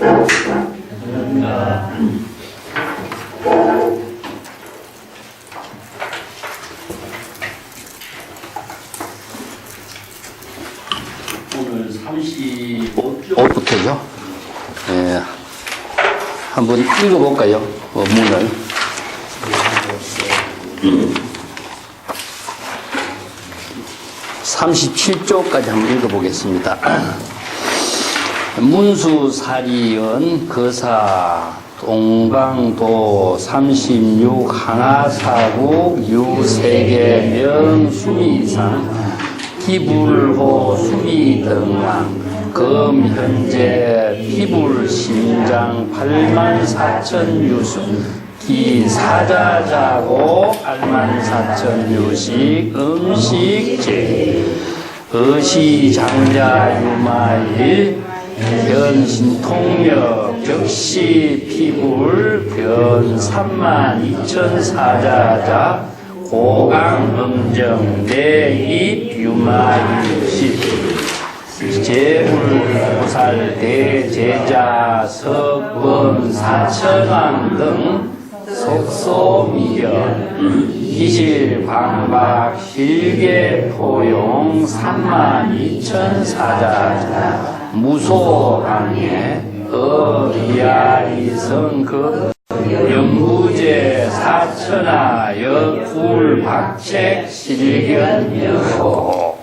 오늘 35쪽부터죠. 예, 한번 읽어볼까요? 문을. 37쪽까지 한번 읽어보겠습니다. 문수사리연 거사 동방도 36 항하사국 유세계 명수미상 피불호 수미등왕 금현재 피불심장 84,000유수 기사자자고 84,000유식 음식제 의시장자유마일 변신통력 격시 피불 변 32,000사자자 고강음정 내입 유마일십 제불보살 대제자 석범 사천왕 등 속소미견 기실광박 실계포용 32,000사자자 무소강해 어리아리성급 연부제 사천하 역불박책 실견여고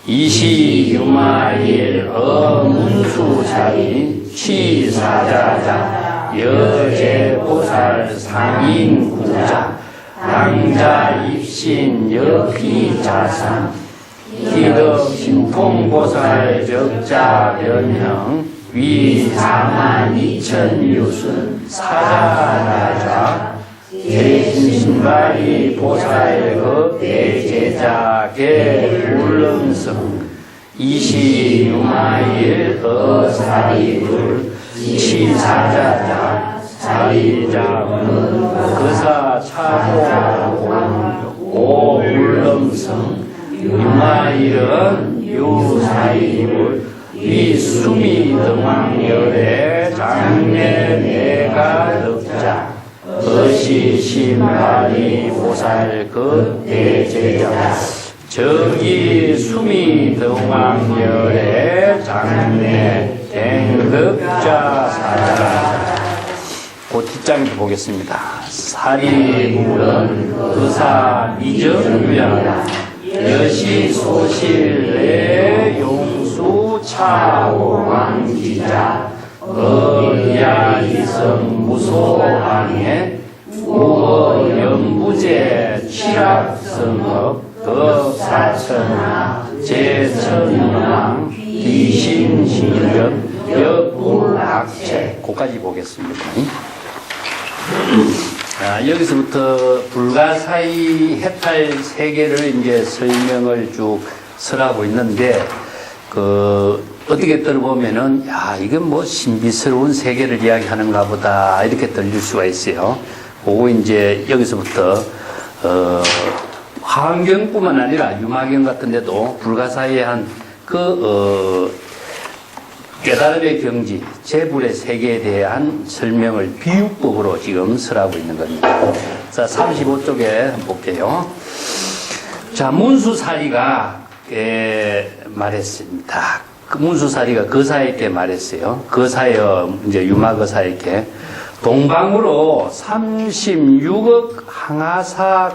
이시유마일 어문수사리 취사자자 여제보살 상인구자 당자 입신 여피자상 기덕신통보살 적자변형 위42,000유순 사자나자 대신신발이 보살급 대제자 개불능성 이시유마일 어사리불 치사자자 사리자문 거사차고 오불능성 유마일은 유사이불 위수미등왕열의 장례내가 덕자 어시신발이 보살급 대제자 저기 수미등왕열의 장례 댕덕자 사자 그 뒷장도 보겠습니다. 사리불은 의사 미정유양 여시소실내 용수 차오왕기자 어야이성 무소왕해 우어연부제 취락성업 덕사천하 제천왕 비신신력 역불학체 고까지 보겠습니다. 여기서부터 불가사의 해탈 세계를 이제 설명을 쭉 설하고 있는데, 어떻게 들어보면은, 야, 이건 뭐 신비스러운 세계를 이야기하는가 보다, 이렇게 들릴 수가 있어요. 그거 이제 여기서부터, 화엄경뿐만 아니라 유마경 같은 데도 불가사의에 한 깨달음의 경지, 재불의 세계에 대한 설명을 비유법으로 지금 설하고 있는 겁니다. 자, 35쪽에 볼게요. 자, 문수사리가 말했습니다. 문수사리가 거사에게 말했어요. 거사여, 이제 유마거사에게 동방으로 36억 항하사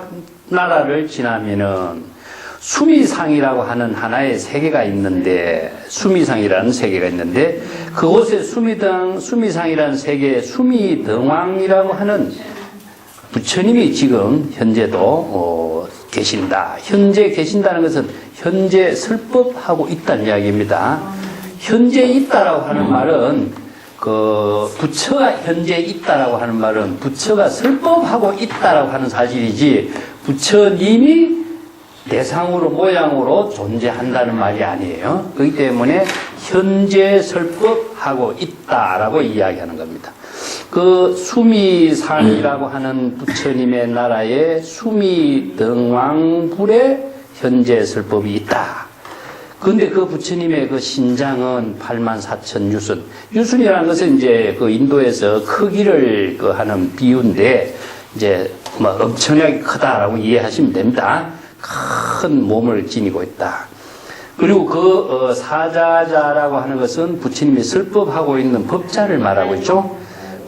나라를 지나면은 수미상이라고 하는 하나의 세계가 있는데, 수미상이라는 세계가 있는데, 그곳에 수미상이라는 세계에 수미등왕이라고 하는 부처님이 지금 현재도 계신다. 현재 계신다는 것은 현재 설법하고 있다는 이야기입니다. 현재 있다라고 하는 말은 부처가 현재 있다라고 하는 말은 부처가 설법하고 있다라고 하는 사실이지, 부처님이 대상으로 모양으로 존재한다는 말이 아니에요. 그렇기 때문에 현재 설법하고 있다라고 이야기하는 겁니다. 그 수미상이라고 하는 부처님의 나라에 수미등왕불에 현재 설법이 있다. 그런데 그 부처님의 그 신장은 84,000 유순. 유순이라는 것은 이제 그 인도에서 크기를 그 하는 비유인데, 이제 뭐 엄청나게 크다라고 이해하시면 됩니다. 큰 몸을 지니고 있다. 그리고 그 사자자라고 하는 것은 부처님이 설법하고 있는 법자를 말하고 있죠.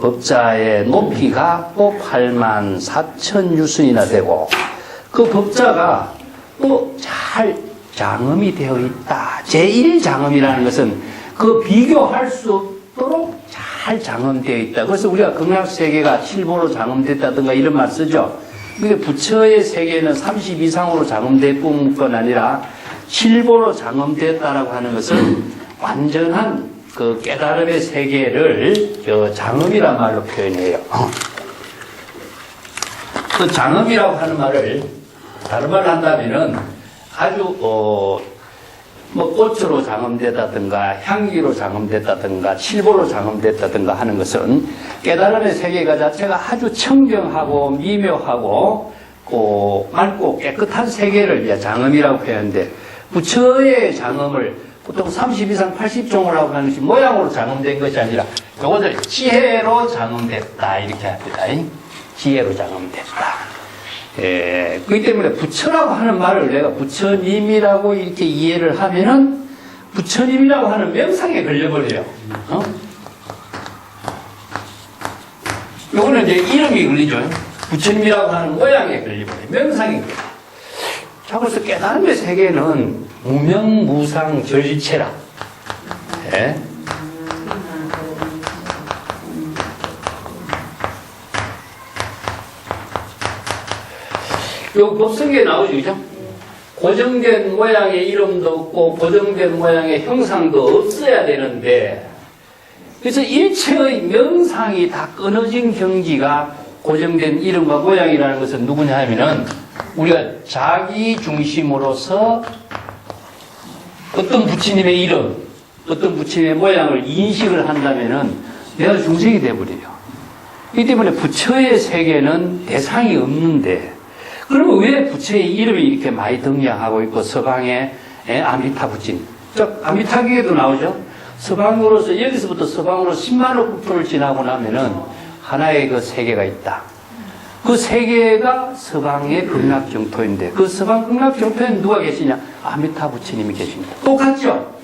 법자의 높이가 또 84,000 유순이나 되고, 그 법자가 또 잘 장엄이 되어 있다. 제1장엄이라는 것은 그 비교할 수 없도록 잘 장엄되어 있다. 그래서 우리가 극락세계가 7보로 장엄됐다든가 이런 말 쓰죠. 근데 부처의 세계는 30 이상으로 장엄될 뿐만 아니라 7보로 장엄됐다라고 하는 것은 완전한 그 깨달음의 세계를 장엄이란 말로 표현해요. 그 장엄이라고 하는 말을 다른 말로 한다면은 아주 뭐 꽃으로 장엄됐다든가 향기로 장엄됐다든가 7보로 장엄됐다든가 하는 것은 깨달음의 세계가 자체가 아주 청정하고 미묘하고 맑고 깨끗한 세계를 장엄이라고 표현하는데, 부처의 장엄을 보통 30 이상 80종을 하고 하는 것이 모양으로 장엄된 것이 아니라 이것을 지혜로 장엄됐다 이렇게 합니다. 지혜로 장엄됐다. 그렇기 때문에 부처라고 하는 말을 내가 부처님이라고 이렇게 이해를 하면은 부처님이라고 하는 명상에 걸려버려요. 요거는 이제 이름이 걸리죠. 부처님이라고 하는 모양에 걸려버려요. 명상에 걸려요. 자, 그래서 깨달음의 세계는 무명무상 절지체라. 요 법성에 나오죠, 그죠? 고정된 모양의 이름도 없고 고정된 모양의 형상도 없어야 되는데, 그래서 일체의 명상이 다 끊어진 경지가 고정된 이름과 모양이라는 것은 누구냐 하면은 우리가 자기 중심으로서 어떤 부처님의 이름, 어떤 부처님의 모양을 인식을 한다면은 내가 중생이 되어버려요. 이 때문에 부처의 세계는 대상이 없는데, 그러면 왜 부처의 이름이 이렇게 많이 등장하고 있고 서방에 아미타 부처님, 즉 아미타기에도 나오죠. 서방으로서 여기서부터 서방으로 10만억 국토를 지나고 나면은 하나의 그 세계가 있다. 그 세계가 서방의 극락정토인데, 그 서방 극락정토에는 누가 계시냐? 아미타 부처님이 계십니다. 똑같죠?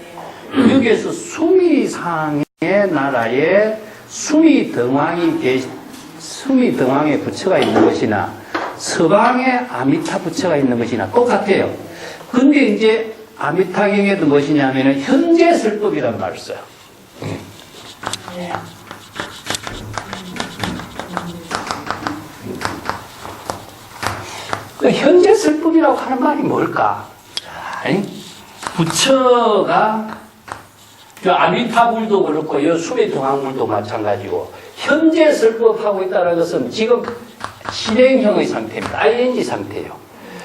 여기에서 수미상의 나라에 수미등왕의 부처가 있는 것이나 서방에 아미타 부처가 있는 것이나 똑같아요. 근데 이제 아미타경에도 무엇이냐면은 현재 설법이라는 말을 써요. 그 현재 설법이라고 하는 말이 뭘까? 부처가 아미타불도 그렇고 수미등왕불도 마찬가지고 현재 설법하고 있다는 것은 지금 실행형의 상태입니다. ing 상태예요.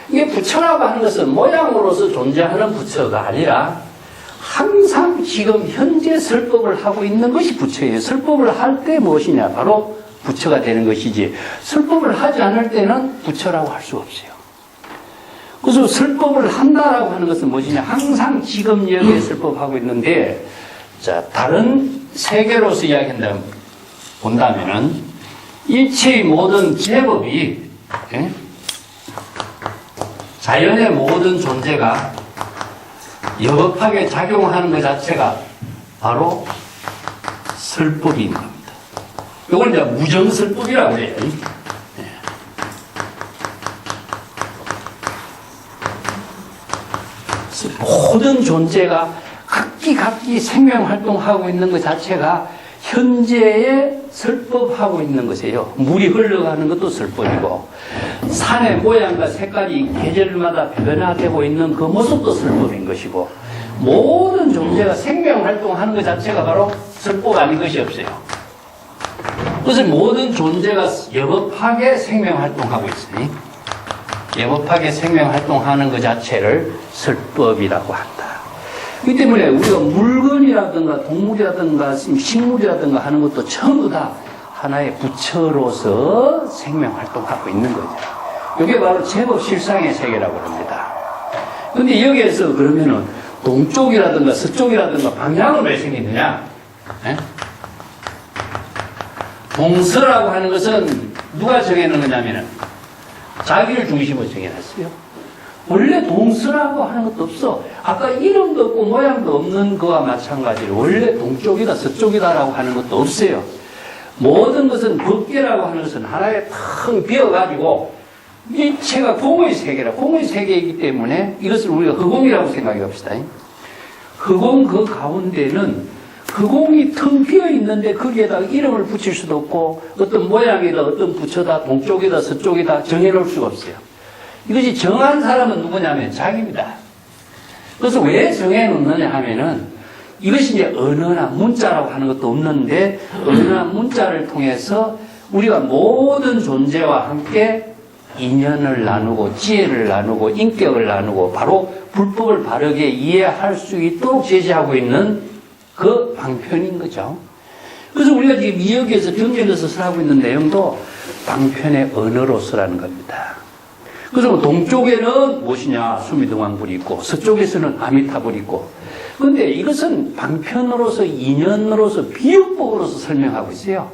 이게 부처라고 하는 것은 모양으로서 존재하는 부처가 아니라 항상 지금 현재 설법을 하고 있는 것이 부처예요. 설법을 할 때 무엇이냐? 바로 부처가 되는 것이지, 설법을 하지 않을 때는 부처라고 할 수 없어요. 그래서 설법을 한다라고 하는 것은 무엇이냐? 항상 지금 여기에 설법하고 있는데, 자, 다른 세계로서 본다면은 일체의 모든 제법이, 자연의 모든 존재가 여법하게 작용하는 것 자체가 바로 설법인 겁니다. 이걸 이제 무정설법이라고 해요. 모든 존재가 각기 생명활동하고 있는 것 자체가 현재에 설법하고 있는 것이에요. 물이 흘러가는 것도 설법이고, 산의 모양과 색깔이 계절마다 변화되고 있는 그 모습도 설법인 것이고, 모든 존재가 생명활동하는 것 자체가 바로 설법 아닌 것이 없어요. 그래서 모든 존재가 여법하게 생명활동하고 있으니 여법하게 생명활동하는 것 자체를 설법이라고 한다. 그렇기 때문에 우리가 물건이라든가 동물이라든가 식물이라든가 하는 것도 전부 다 하나의 부처로서 생명활동하고 있는 거죠. 이게 바로 제법 실상의 세계라고 합니다. 그런데 여기에서 그러면은 동쪽이라든가 서쪽이라든가 방향을 왜 생기느냐? 예? 동서라고 하는 것은 누가 정해놓은 거냐면은 자기를 중심으로 정해놨어요. 원래 동서라고 하는 것도 없어. 아까 이름도 없고 모양도 없는 거와 마찬가지로 원래 동쪽이다 서쪽이다라고 하는 것도 없어요. 모든 것은 법계라고 하는 것은 하나에 텅 비어가지고 일체가 공의 세계라. 공의 세계이기 때문에 이것을 우리가 허공이라고 생각해 봅시다. 허공 그 가운데는 허공이 텅 비어 있는데 거기에다가 이름을 붙일 수도 없고 어떤 모양이다 어떤 부처다 동쪽이다 서쪽이다 정해놓을 수가 없어요. 이것이 정한 사람은 누구냐면 자기입니다. 그래서 왜 정해놓느냐 하면은 이것이 이제 언어나 문자라고 하는 것도 없는데 언어나 문자를 통해서 우리가 모든 존재와 함께 인연을 나누고 지혜를 나누고 인격을 나누고 바로 불법을 바르게 이해할 수 있도록 제시하고 있는 그 방편인 거죠. 그래서 우리가 지금 미역에서 경전에서 하고 있는 내용도 방편의 언어로서라는 겁니다. 그래서 뭐 동쪽에는 무엇이냐 수미등왕불이 있고 서쪽에서는 아미타불이 있고 그런데 이것은 방편으로서 인연으로서 비유법으로서 설명하고 있어요.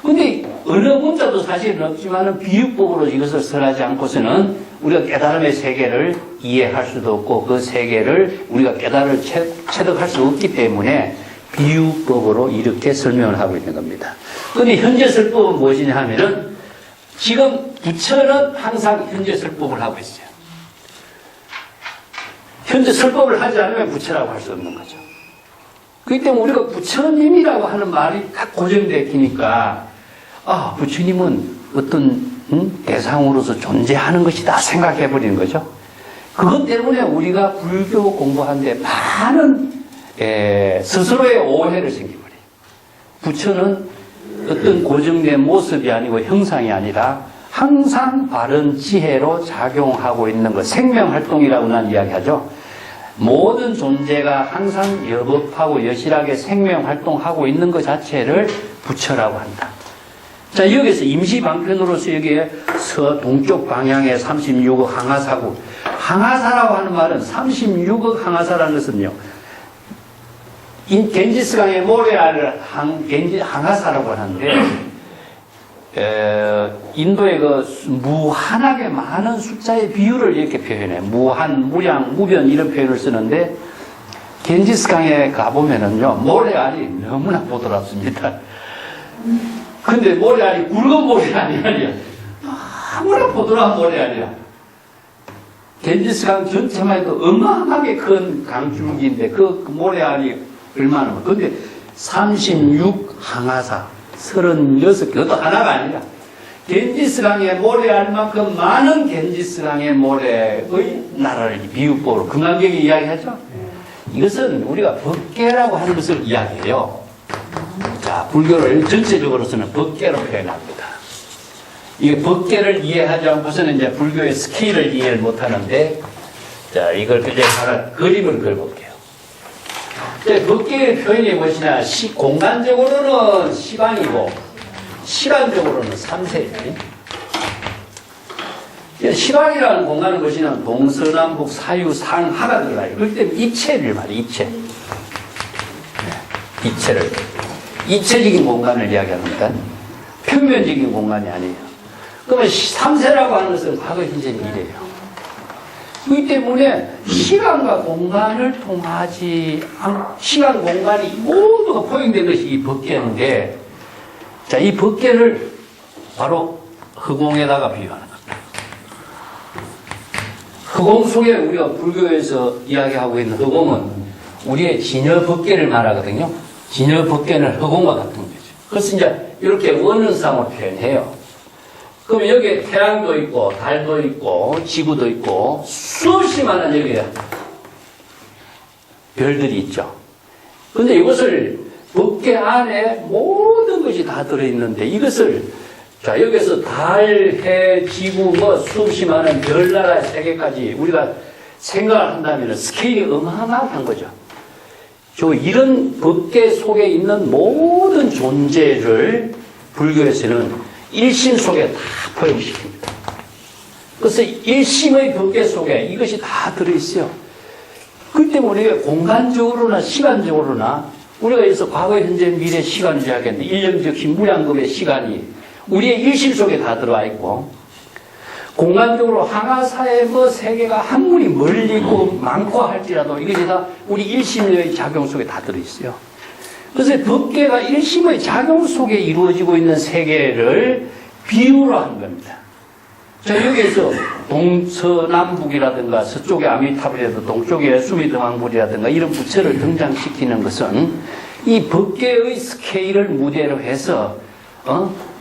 근데 언어 문자도 사실은 없지만 비유법으로 이것을 설하지 않고서는 우리가 깨달음의 세계를 이해할 수도 없고 그 세계를 우리가 깨달을 체득할 수 없기 때문에 비유법으로 이렇게 설명을 하고 있는 겁니다. 그런데 현재 설법은 무엇이냐 하면은 지금 부처는 항상 현재 설법을 하고 있어요. 현재 설법을 하지 않으면 부처라고 할 수 없는 거죠. 그렇기 때문에 우리가 부처님이라고 하는 말이 딱 고정되어 있으니까 아, 부처님은 어떤 대상으로서 존재하는 것이다 생각해버리는 거죠. 그것 때문에 우리가 불교 공부하는데 많은 스스로의 오해를 생겨버려요. 부처는 어떤 고정된 모습이 아니고 형상이 아니라 항상 바른 지혜로 작용하고 있는 것, 생명활동이라고 난 이야기하죠. 모든 존재가 항상 여법하고 여실하게 생명활동하고 있는 것 자체를 부처라고 한다. 자, 여기서 임시방편으로서 여기에 서동쪽 방향의 36억 항하사구. 항하사라고 하는 말은 36억 항하사라는 것은요, 겐지스강의 모래알을 항하사라고 하는데, 인도의 그 무한하게 많은 숫자의 비율을 이렇게 표현해. 무한, 무량, 무변 이런 표현을 쓰는데, 겐지스강에 가보면은요, 모래알이 너무나 보드랍습니다. 근데 모래알이 굵은 모래알이 아니야. 아무나 보드라운 모래알이야. 겐지스강 전체만 해도 어마어마하게 큰 강줄기인데 그 모래알이 얼마나. 근데 36 항하사, 36개, 그것도 하나가 아니라 겐지스강의 모래알만큼 많은 겐지스강의 모래의 나라를 비유법으로 금강경이 이야기하죠. 이것은 우리가 법계라고 하는 것을 이야기해요. 자, 불교를 전체적으로서는 법계로 표현합니다. 이 법계를 이해하지 않고서는 이제 불교의 스케일을 이해를 못하는데, 자, 이걸 이제 하나 그림을 그려볼게요. 법계의 표현이 무엇이냐? 공간적으로는 시간이고, 시간적으로는 3세예요. 시간이라는 공간은 무엇이냐? 동서남북 사유 상하가 들어가요. 그럴 때 이체를 말이에요. 이체. 이체를. 이체적인 공간을 이야기합니다. 평면적인 공간이 아니에요. 그러면 3세라고 하는 것은 과거, 현재, 미래예요. 그렇기 때문에 시간과 공간을 통하지 시간, 공간이 모두가 포용된 것이 이 법계인데, 자, 이 법계를 바로 허공에다가 비유하는 겁니다. 허공 속에 우리가 불교에서 이야기하고 있는 허공은 우리의 진여 법계를 말하거든요. 진여 법계는 허공과 같은 거죠. 그래서 이제 이렇게 원론상으로 표현해요. 그럼 여기에 태양도 있고, 달도 있고, 지구도 있고, 수없이 많은 여기에 별들이 있죠. 근데 이것을 법계 안에 모든 것이 다 들어있는데 이것을, 자, 여기서 달, 해, 지구, 뭐 수없이 많은 별나라의 세계까지 우리가 생각을 한다면 스케일이 어마어마한 거죠. 이런 법계 속에 있는 모든 존재를 불교에서는 일심 속에 다 포용시킵니다. 그래서 일심의 법계 속에 이것이 다 들어있어요. 그 때문에 우리가 공간적으로나 시간적으로나 우리가 여기서 과거, 현재, 미래 시간을 이야기했는데 일념적 무량급의 시간이 우리의 일심 속에 다 들어와 있고 공간적으로 항하사의 뭐 세계가 한물이 멀리 있고 많고 할지라도 이것이 다 우리 일심의 작용 속에 다 들어있어요. 그래서 법계가 일심의 작용 속에 이루어지고 있는 세계를 비유로 한 겁니다. 자, 여기에서 동서남북이라든가 서쪽에 아미타불이라든가 동쪽에 수미등왕불이라든가 이런 부처를 등장시키는 것은 이 법계의 스케일을 무대로 해서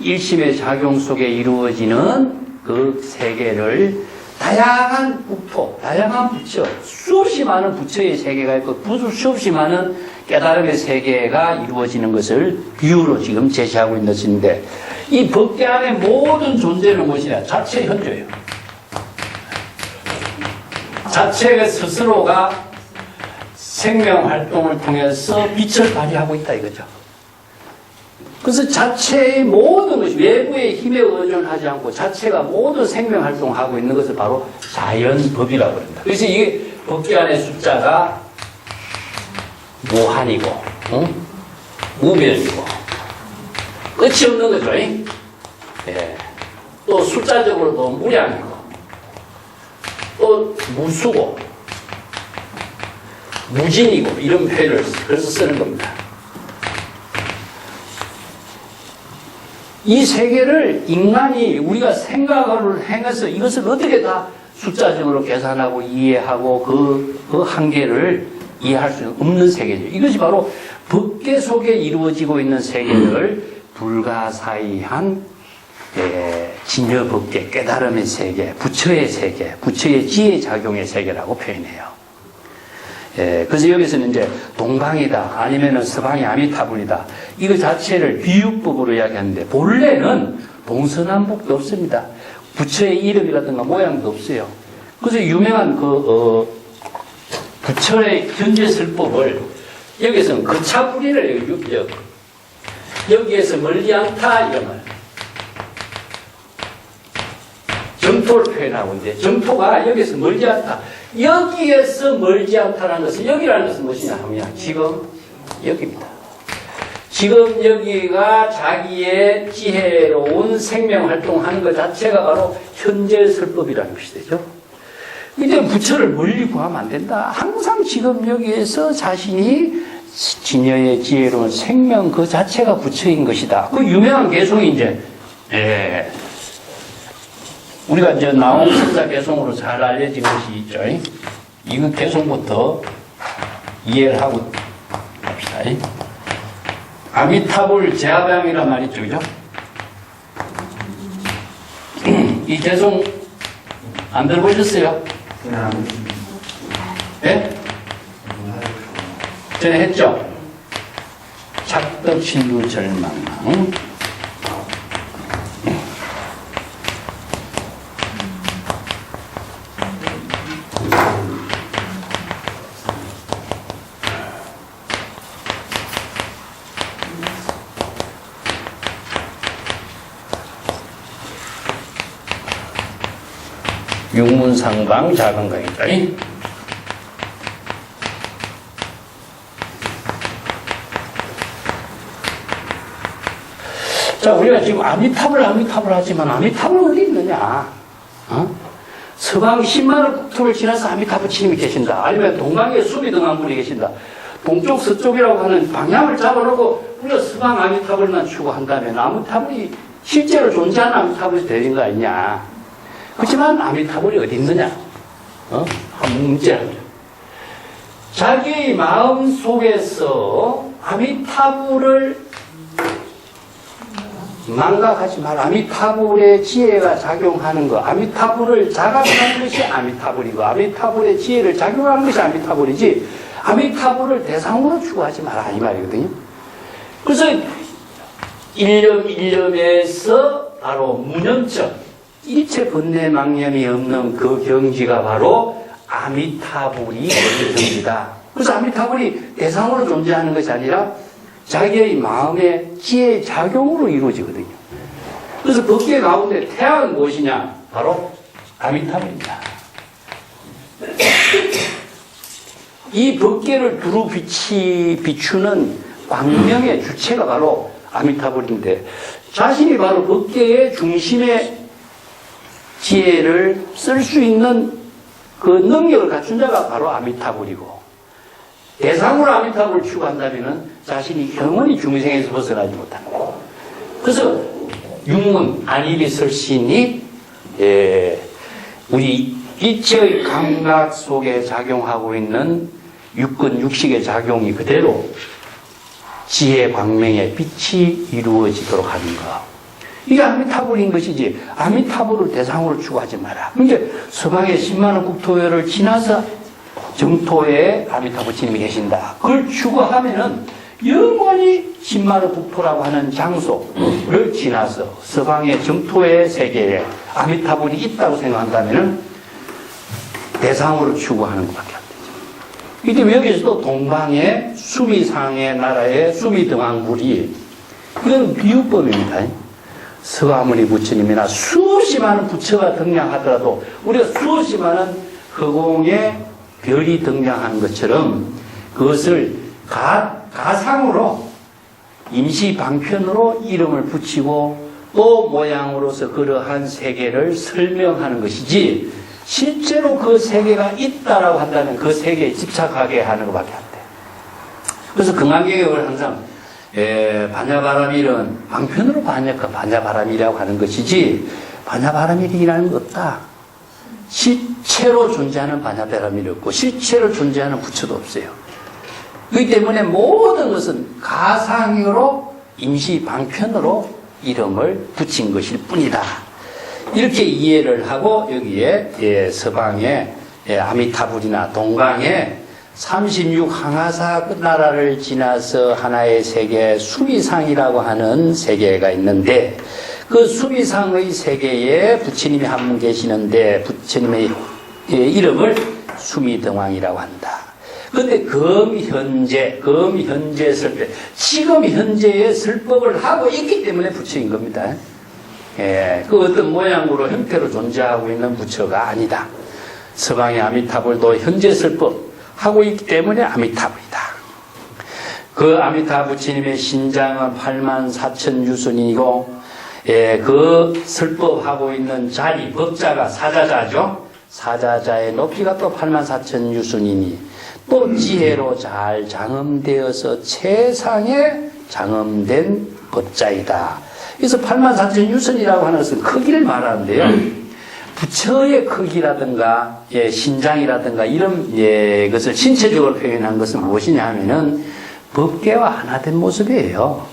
일심의 작용 속에 이루어지는 그 세계를 다양한 부포, 다양한 부처, 수없이 많은 부처의 세계가 있고 수없이 많은 깨달음의 세계가 이루어지는 것을 비유로 지금 제시하고 있는 것인데 이 법계 안의 모든 존재는 무엇이냐? 자체 현조예요. 자체가 스스로가 생명활동을 통해서 빛을 발휘하고 있다 이거죠. 그래서 자체의 모든 것이 외부의 힘에 의존하지 않고 자체가 모든 생명활동을 하고 있는 것을 바로 자연법이라고 합니다. 그래서 이게 법계 안의 숫자가 무한이고 무변이고 끝이 없는 거죠. 예. 또 숫자적으로도 무량이고 또 무수고 무진이고 이런 표현을 그래서 쓰는 겁니다. 이 세계를 인간이 우리가 생각을 행해서 이것을 어떻게 다 숫자적으로 계산하고 이해하고 그 한계를 이해할 수 없는 세계죠. 이것이 바로 법계 속에 이루어지고 있는 세계를 불가사의한 진여법계, 깨달음의 세계, 부처의 세계, 부처의 지혜작용의 세계라고 표현해요. 그래서 여기서는 이제 동방이다, 아니면은 서방이 아미타불이다. 이거 자체를 비유법으로 이야기하는데, 본래는 동서남북도 없습니다. 부처의 이름이라든가 모양도 없어요. 그래서 유명한 부처의 현재설법을 여기서는 거차불이를 여기에서 멀지 않다, 이런 말. 점토를 표현하고 있는데, 점토가 여기에서 멀지 않다. 여기에서 멀지 않다는 것은, 여기라는 것은 무엇이냐 하면, 지금 여기입니다. 지금 여기가 자기의 지혜로운 생명활동하는 것 자체가 바로 현재설법이라는 것이 되죠. 이제 부처를 멀리 구하면 안 된다. 항상 지금 여기에서 자신이 진여의 지혜로운 생명 그 자체가 부처인 것이다. 그 유명한 개송이 이제, 우리가 이제 나홍선사 개송으로 잘 알려진 것이 있죠. 이거 개송부터 이해를 하고 합시다. 아미타불 제아방이란 말이 있죠, 그죠? 이 개송 안 들어보셨어요? 네? 전에 했죠? 착덕신루 절망망. 육문상방 작은 강의다. 자, 우리가 지금 아미타불 하지만 아미타불 어디 있느냐? 서방 10만원 국토를 지나서 아미타불 치님이 계신다. 아니면 동방에 수비등왕분이 계신다. 동쪽 서쪽이라고 하는 방향을 잡아놓고 우리가 서방 아미타불만 추구한다면 아미타불이 실제로 존재하는 아미타불이 되는 거 아니냐? 그렇지만 아미타불이 어디 있느냐? 한 문제라고요. 자기의 마음 속에서 아미타불을 망각하지 마라. 아미타불의 지혜가 작용하는 것, 아미타불을 자각하는 것이 아미타불이고, 아미타불의 지혜를 작용하는 것이 아미타불이지, 아미타불을 대상으로 추구하지 마라. 이 말이거든요. 그래서 일념에서 바로 무념점, 일체 번뇌 망념이 없는 그 경지가 바로 아미타불이 그 경지다. 그래서 아미타불이 대상으로 존재하는 것이 아니라 자기의 마음의 지혜의 작용으로 이루어지거든요. 그래서 법계 가운데 태양은 무엇이냐? 바로 아미타불입니다. 이 법계를 두루 비추는 광명의 주체가 바로 아미타불인데, 자신이 바로 법계의 중심의 지혜를 쓸 수 있는 그 능력을 갖춘 자가 바로 아미타불이고, 대상으로 아미타불을 추구한다면 자신이 영원히 중생에서 벗어나지 못하는 거예요. 그래서 육문, 안일이설신이 우리 일체의 감각 속에 작용하고 있는 육근, 육식의 작용이 그대로 지혜 광명의 빛이 이루어지도록 하는 것. 이게 아미타불인 것이지, 아미타불을 대상으로 추구하지 마라. 이제 서방의 10만원 국토회를 지나서 정토에 아미타불 스님이 계신다. 그걸 추구하면은 영원히 10만원 국토라고 하는 장소를 지나서 서방의 정토의 세계에 아미타불이 있다고 생각한다면은 대상으로 추구하는 것밖에 안 되죠. 이때 여기서도 동방의 수미상의 나라의 수미등왕불이, 이건 비유법입니다. 서가모니 부처님이나 수없이 많은 부처가 등장하더라도 우리가 수없이 많은 허공에 별이 등장하는 것처럼 그것을 가상으로 임시 방편으로 이름을 붙이고 또 모양으로서 그러한 세계를 설명하는 것이지, 실제로 그 세계가 있다라고 한다면 그 세계에 집착하게 하는 것밖에 안 돼. 그래서 금강경을 항상 반야바라밀은 방편으로 반야바라밀이라고 하는 것이지, 반야바라밀이라는 것 없다. 실체로 존재하는 반야바라밀이 없고 실체로 존재하는 부처도 없어요. 그렇기 때문에 모든 것은 가상으로 임시 방편으로 이름을 붙인 것일 뿐이다. 이렇게 이해를 하고 여기에 서방의 아미타불이나 동강의 36 항하사 나라를 지나서 하나의 세계 수미상이라고 하는 세계가 있는데, 그 수미상의 세계에 부처님이 한 분 계시는데 부처님의 이름을 수미등왕이라고 한다. 그런데 금현재 설법, 지금 현재의 설법을 하고 있기 때문에 부처인 겁니다. 그 어떤 모양으로 형태로 존재하고 있는 부처가 아니다. 서방의 아미타불도 현재 설법 하고 있기 때문에 아미타불이다. 그 아미타 부처님의 신장은 84,000유순이고, 그 설법하고 있는 자리, 법자가 사자자죠. 사자자의 높이가 또 84,000유순이니 또 지혜로 잘 장엄되어서 최상에 장엄된 법자이다. 그래서 84,000유순이라고 하는 것은 크기를 말하는데요. 부처의 크기라든가 신장이라든가 이런 것을 신체적으로 표현한 것은 무엇이냐 하면은 법계와 하나된 모습이에요.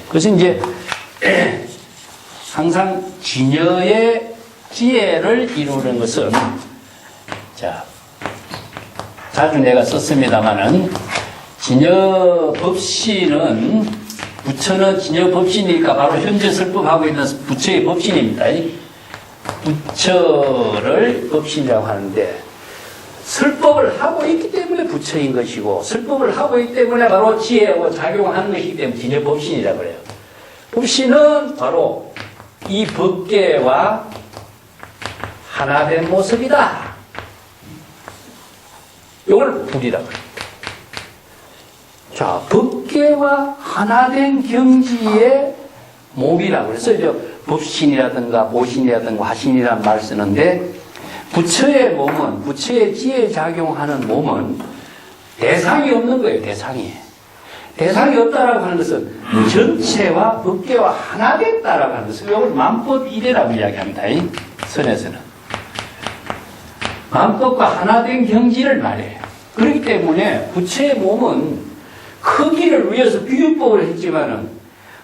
그래서 이제 항상 진여의 지혜를 이루는 것은, 자주 내가 썼습니다마는, 진여 법신은, 부처는 진여 법신이니까 바로 현재 설법하고 있는 부처의 법신입니다. 부처를 법신이라고 하는데, 설법을 하고 있기 때문에 부처인 것이고, 설법을 하고 있기 때문에 바로 지혜하고 작용하는 것이기 때문에 진여 법신이라고 그래요. 법신은 바로 이 법계와 하나된 모습이다. 이걸 불이라고 합니다. 자, 법계와 하나된 경지의 몸이라고 해서 이제 법신이라든가 모신이라든가 화신이라는 말을 쓰는데, 부처의 몸은, 부처의 지혜에 작용하는 몸은 대상이 없는 거예요. 대상이 없다라고 하는 것은 전체와 법계와 하나 됐다라고 하는 것을 이걸 만법 이래라고 이야기합니다. 선에서는 만법과 하나 된 경지를 말해요. 그렇기 때문에 부처의 몸은 크기를 위해서 비유법을 했지만은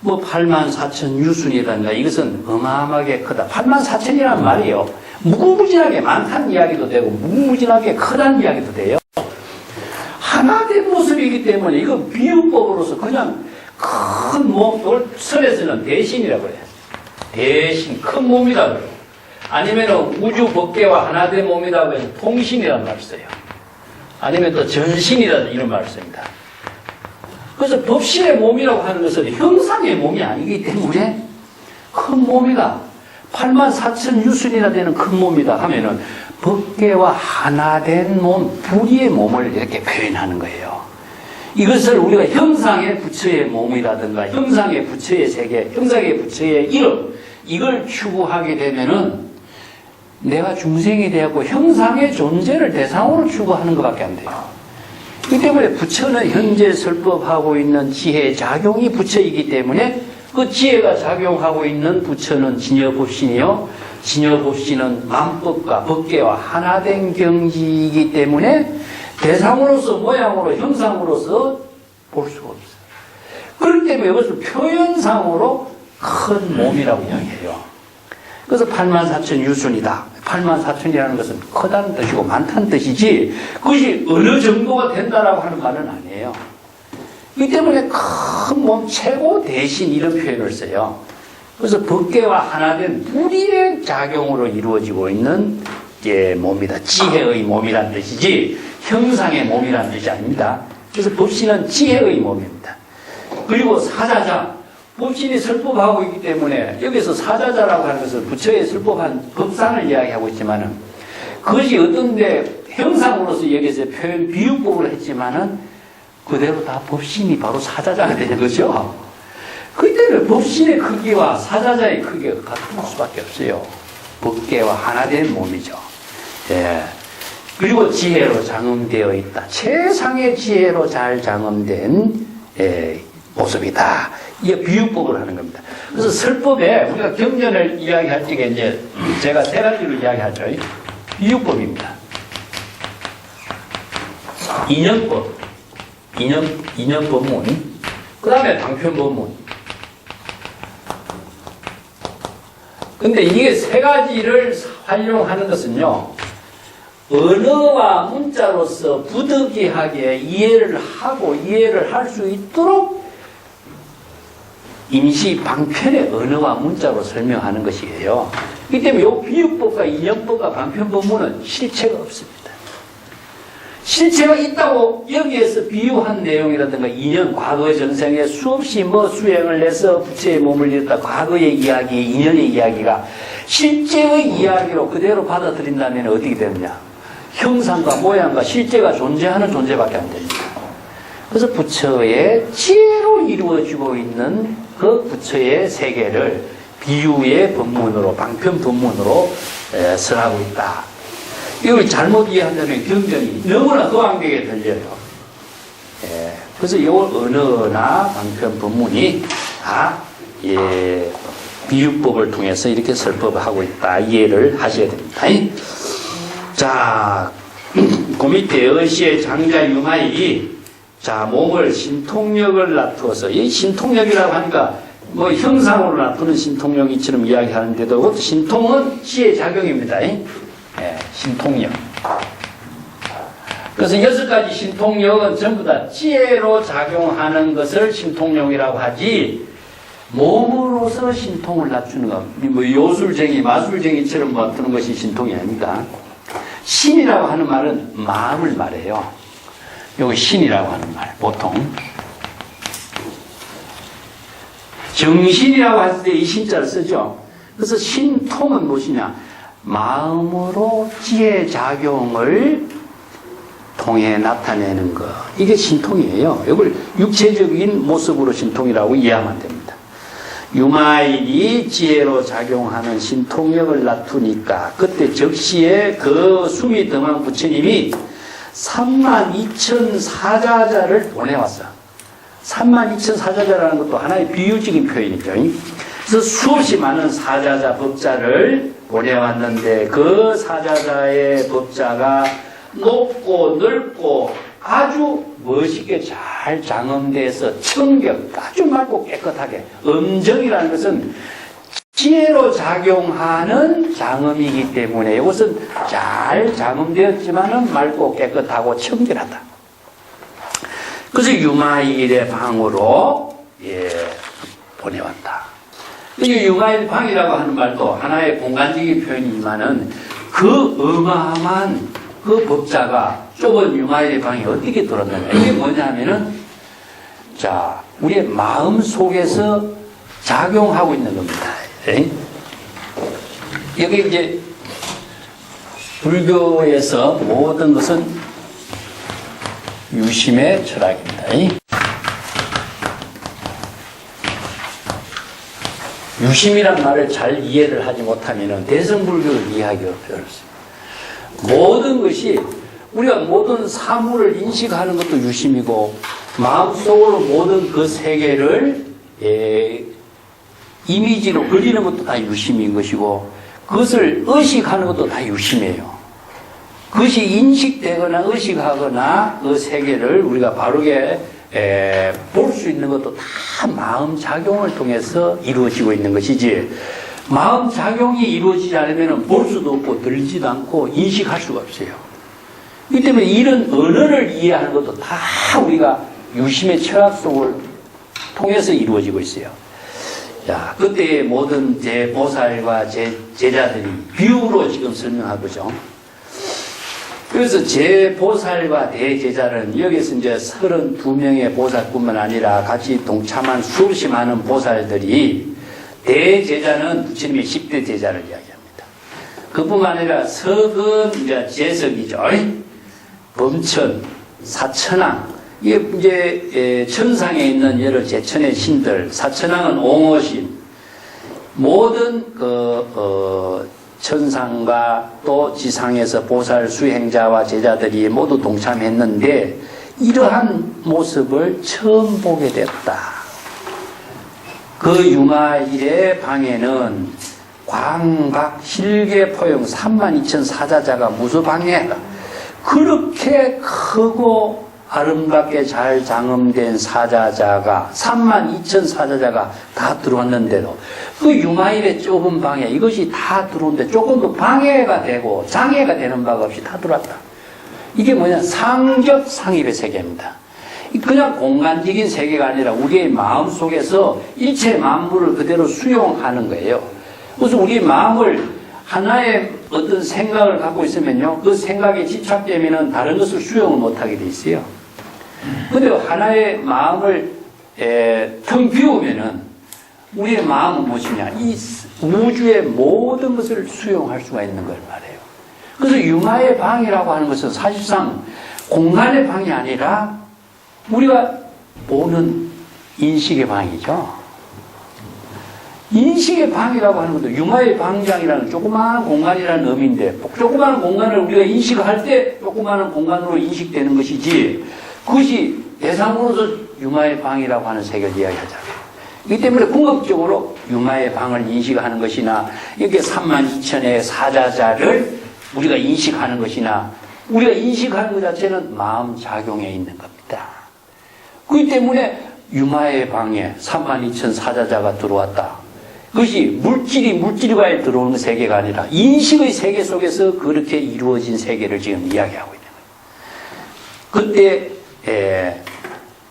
뭐 84,000유순이란다. 이것은 어마어마하게 크다. 84,000이란 말이요, 무궁무진하게 많다는 이야기도 되고 무궁무진하게 크다는 이야기도 돼요. 하나 된 모습이기 때문에 이거 비유법으로서 그냥 큰 몸, 이걸 설에서는 대신이라고 해요. 대신, 큰 몸이라고 해요. 아니면 우주 법계와 하나 된 몸이라고 해서 통신이라는 말을 써요. 아니면 또 전신이라는 이런 말을 씁니다. 그래서 법신의 몸이라고 하는 것은 형상의 몸이 아니기 때문에 큰 몸이다. 84,000 유순이나 되는 큰 몸이다 하면은 법계와 하나 된 몸, 불의의 몸을 이렇게 표현하는 거예요. 이것을 우리가 형상의 부처의 몸이라든가 형상의 부처의 세계, 형상의 부처의 이름, 이걸 추구하게 되면은 내가 중생이 되었고 형상의 존재를 대상으로 추구하는 것밖에 안 돼요. 이 때문에 부처는 현재 설법하고 있는 지혜의 작용이 부처이기 때문에 그 지혜가 작용하고 있는 부처는 진여법신이요. 진여법신은 만법과 법계와 하나된 경지이기 때문에 대상으로서 모양으로 형상으로서 볼 수가 없어요. 그렇기 때문에 이것을 표현상으로 큰 몸이라고 이야기해요. 그래서 84,000 유순이다. 84,000이라는 것은 크다는 뜻이고 많다는 뜻이지 그것이 어느 정도가 된다라고 하는 말은 아니에요. 이 때문에 큰 몸 최고 대신 이런 표현을 써요. 그래서 법계와 하나된 불의의 작용으로 이루어지고 있는 몸이다. 지혜의 몸이란 뜻이지 형상의 몸이란 뜻이 아닙니다. 그래서 법신은 지혜의 몸입니다. 그리고 사자자, 법신이 설법하고 있기 때문에 여기서 사자자라고 하는 것은 부처의 설법한 법상을 이야기하고 있지만은 그것이 어떤데 형상으로서 여기서 표현 비유법을 했지만은 그대로 다 법신이 바로 사자자가 되는 거죠. 그렇기 때문에 법신의 크기와 사자자의 크기가 같을 수밖에 없어요. 법계와 하나 된 몸이죠. 예. 그리고 지혜로 장엄되어 있다. 최상의 지혜로 잘 장엄된 모습이다. 이게 비유법을 하는 겁니다. 그래서 설법에 우리가 경전을 이야기할 때 이제 제가 세 가지로 이야기하죠. 비유법입니다. 인연법, 인연법문, 그 다음에 방편법문. 근데 이게 세 가지를 활용하는 것은요, 언어와 문자로서 부득이하게 이해를 하고 이해를 할 수 있도록 임시 방편의 언어와 문자로 설명하는 것이에요. 그렇기 때문에 이 비유법과 인연법과 방편법문은 실체가 없습니다. 실체가 있다고 여기에서 비유한 내용이라든가 인연, 과거 전생에 수없이 수행을 해서 부처의 몸을 잃었다. 과거의 이야기, 인연의 이야기가 실제의 이야기로 그대로 받아들인다면 어떻게 되느냐? 형상과 모양과 실제가 존재하는 존재밖에 안 됩니다. 그래서 부처의 지혜로 이루어지고 있는 그 부처의 세계를 비유의 법문으로, 방편 법문으로 설하고 있다. 이걸 잘못 이해한다면 경전이 너무나 거왕되게 들려요. 그래서 이 언어나 방편 법문이 다 비유법을 통해서 이렇게 설법을 하고 있다. 이해를 하셔야 됩니다. 자, 그 밑에 어시의 장자 유마이, 자, 몸을 신통력을 나누어서, 이 신통력이라고 하니까 형상으로 나타는 신통력이처럼 이야기하는데도 그것도 신통은 지혜 작용입니다. 신통력. 그래서 6가지 신통력은 전부 다 지혜로 작용하는 것을 신통력이라고 하지, 몸으로서 신통을 낮추는 것, 요술쟁이, 마술쟁이처럼 맡는 것이 신통이 아닙니다. 신이라고 하는 말은 마음을 말해요. 여기 신이라고 하는 말, 보통. 정신이라고 할 때 이 신자를 쓰죠. 그래서 신통은 무엇이냐? 마음으로 지혜 작용을 통해 나타내는 것. 이게 신통이에요. 이걸 육체적인 모습으로 신통이라고 이해하면 됩니다. 유마일이 지혜로 작용하는 신통력을 나투니까 그때 적시에 그 숨이 덤한 부처님이 32,000 사자자를 보내왔어. 32,000 사자자라는 것도 하나의 비유적인 표현이죠. 그래서 수없이 많은 사자자, 법자를 보내왔는데 그 사자자의 법자가 높고 넓고 아주 멋있게 잘 장엄돼서 청결, 아주 맑고 깨끗하게. 음정이라는 것은 지혜로 작용하는 장엄이기 때문에 이것은 잘 장엄되었지만은 맑고 깨끗하고 청결하다. 그래서 유마일의 방으로 보내왔다. 이 유마일 방이라고 하는 말도 하나의 공간적인 표현이지만은 그 어마어마한 그 법자가 좁은 유마일의 방에 어떻게 들었느냐. 이게 뭐냐면은, 자, 우리의 마음 속에서 작용하고 있는 겁니다. 여기 이제 불교에서 모든 것은 유심의 철학입니다. 유심이란 말을 잘 이해를 하지 못하면 대승불교를 이해하기가 어렵습니다. 모든 것이 우리가 모든 사물을 인식하는 것도 유심이고 마음속으로 모든 그 세계를 이미지로 그리는 것도 다 유심인 것이고 그것을 의식하는 것도 다 유심이에요. 그것이 인식되거나 의식하거나 그 세계를 우리가 바르게 볼 수 있는 것도 다 마음 작용을 통해서 이루어지고 있는 것이지 마음 작용이 이루어지지 않으면 볼 수도 없고 들리지도 않고 인식할 수가 없어요. 이 때문에 이런 언어를 이해하는 것도 다 우리가 유심의 철학 속을 통해서 이루어지고 있어요. 자, 그때 모든 제보살과 제자들이 비유로 지금 설명하고죠. 그래서 제보살과 대제자는 여기서 이제 32명의 보살뿐만 아니라 같이 동참한 수없이 많은 보살들이 대제자는 부처님의 10대 제자를 이야기합니다. 그뿐만 아니라 석은 이제 제석이죠. 범천, 사천왕, 이게 이제 천상에 있는 여러 제천의 신들, 사천왕은 옹호신, 모든 천상과 또 지상에서 보살 수행자와 제자들이 모두 동참했는데 이러한 모습을 처음 보게 됐다. 그 융화일의 방에는 광박 실계포용 32,000 사자자가 무수방해 그렇게 크고 아름답게 잘 장엄된 사자자가 32,000 사자자가 다 들어왔는데도 그 융화일의 좁은 방에 이것이 다 들어오는데 조금도 방해가 되고 장애가 되는 바가 없이 다 들어왔다. 이게 뭐냐? 상적 상입의 세계입니다. 그냥 공간적인 세계가 아니라 우리의 마음 속에서 일체 만물을 그대로 수용하는 거예요. 그래서 우리의 마음을 하나의 어떤 생각을 갖고 있으면요, 그 생각에 집착되면은 다른 것을 수용을 못하게 돼 있어요. 근데 하나의 마음을 텅 비우면은 우리의 마음은 무엇이냐? 이 우주의 모든 것을 수용할 수가 있는 걸 말해요. 그래서 융화의 방이라고 하는 것은 사실상 공간의 방이 아니라 우리가 보는 인식의 방이죠. 인식의 방이라고 하는 것도 융화의 방장이라는 조그마한 공간이라는 의미인데 조그마한 공간을 우리가 인식할 때 조그마한 공간으로 인식되는 것이지 그것이 대상으로서 융화의 방이라고 하는 세계를 이야기하잖아요. 이 때문에 궁극적으로 융화의 방을 인식하는 것이나 이렇게 32,000의 사자자를 우리가 인식하는 것이나 우리가 인식하는 것 자체는 마음 작용에 있는 겁니다. 그렇기 때문에 융화의 방에 32,000 사자자가 들어왔다. 그것이 물질과에 들어오는 세계가 아니라 인식의 세계 속에서 그렇게 이루어진 세계를 지금 이야기하고 있는 거예요. 그때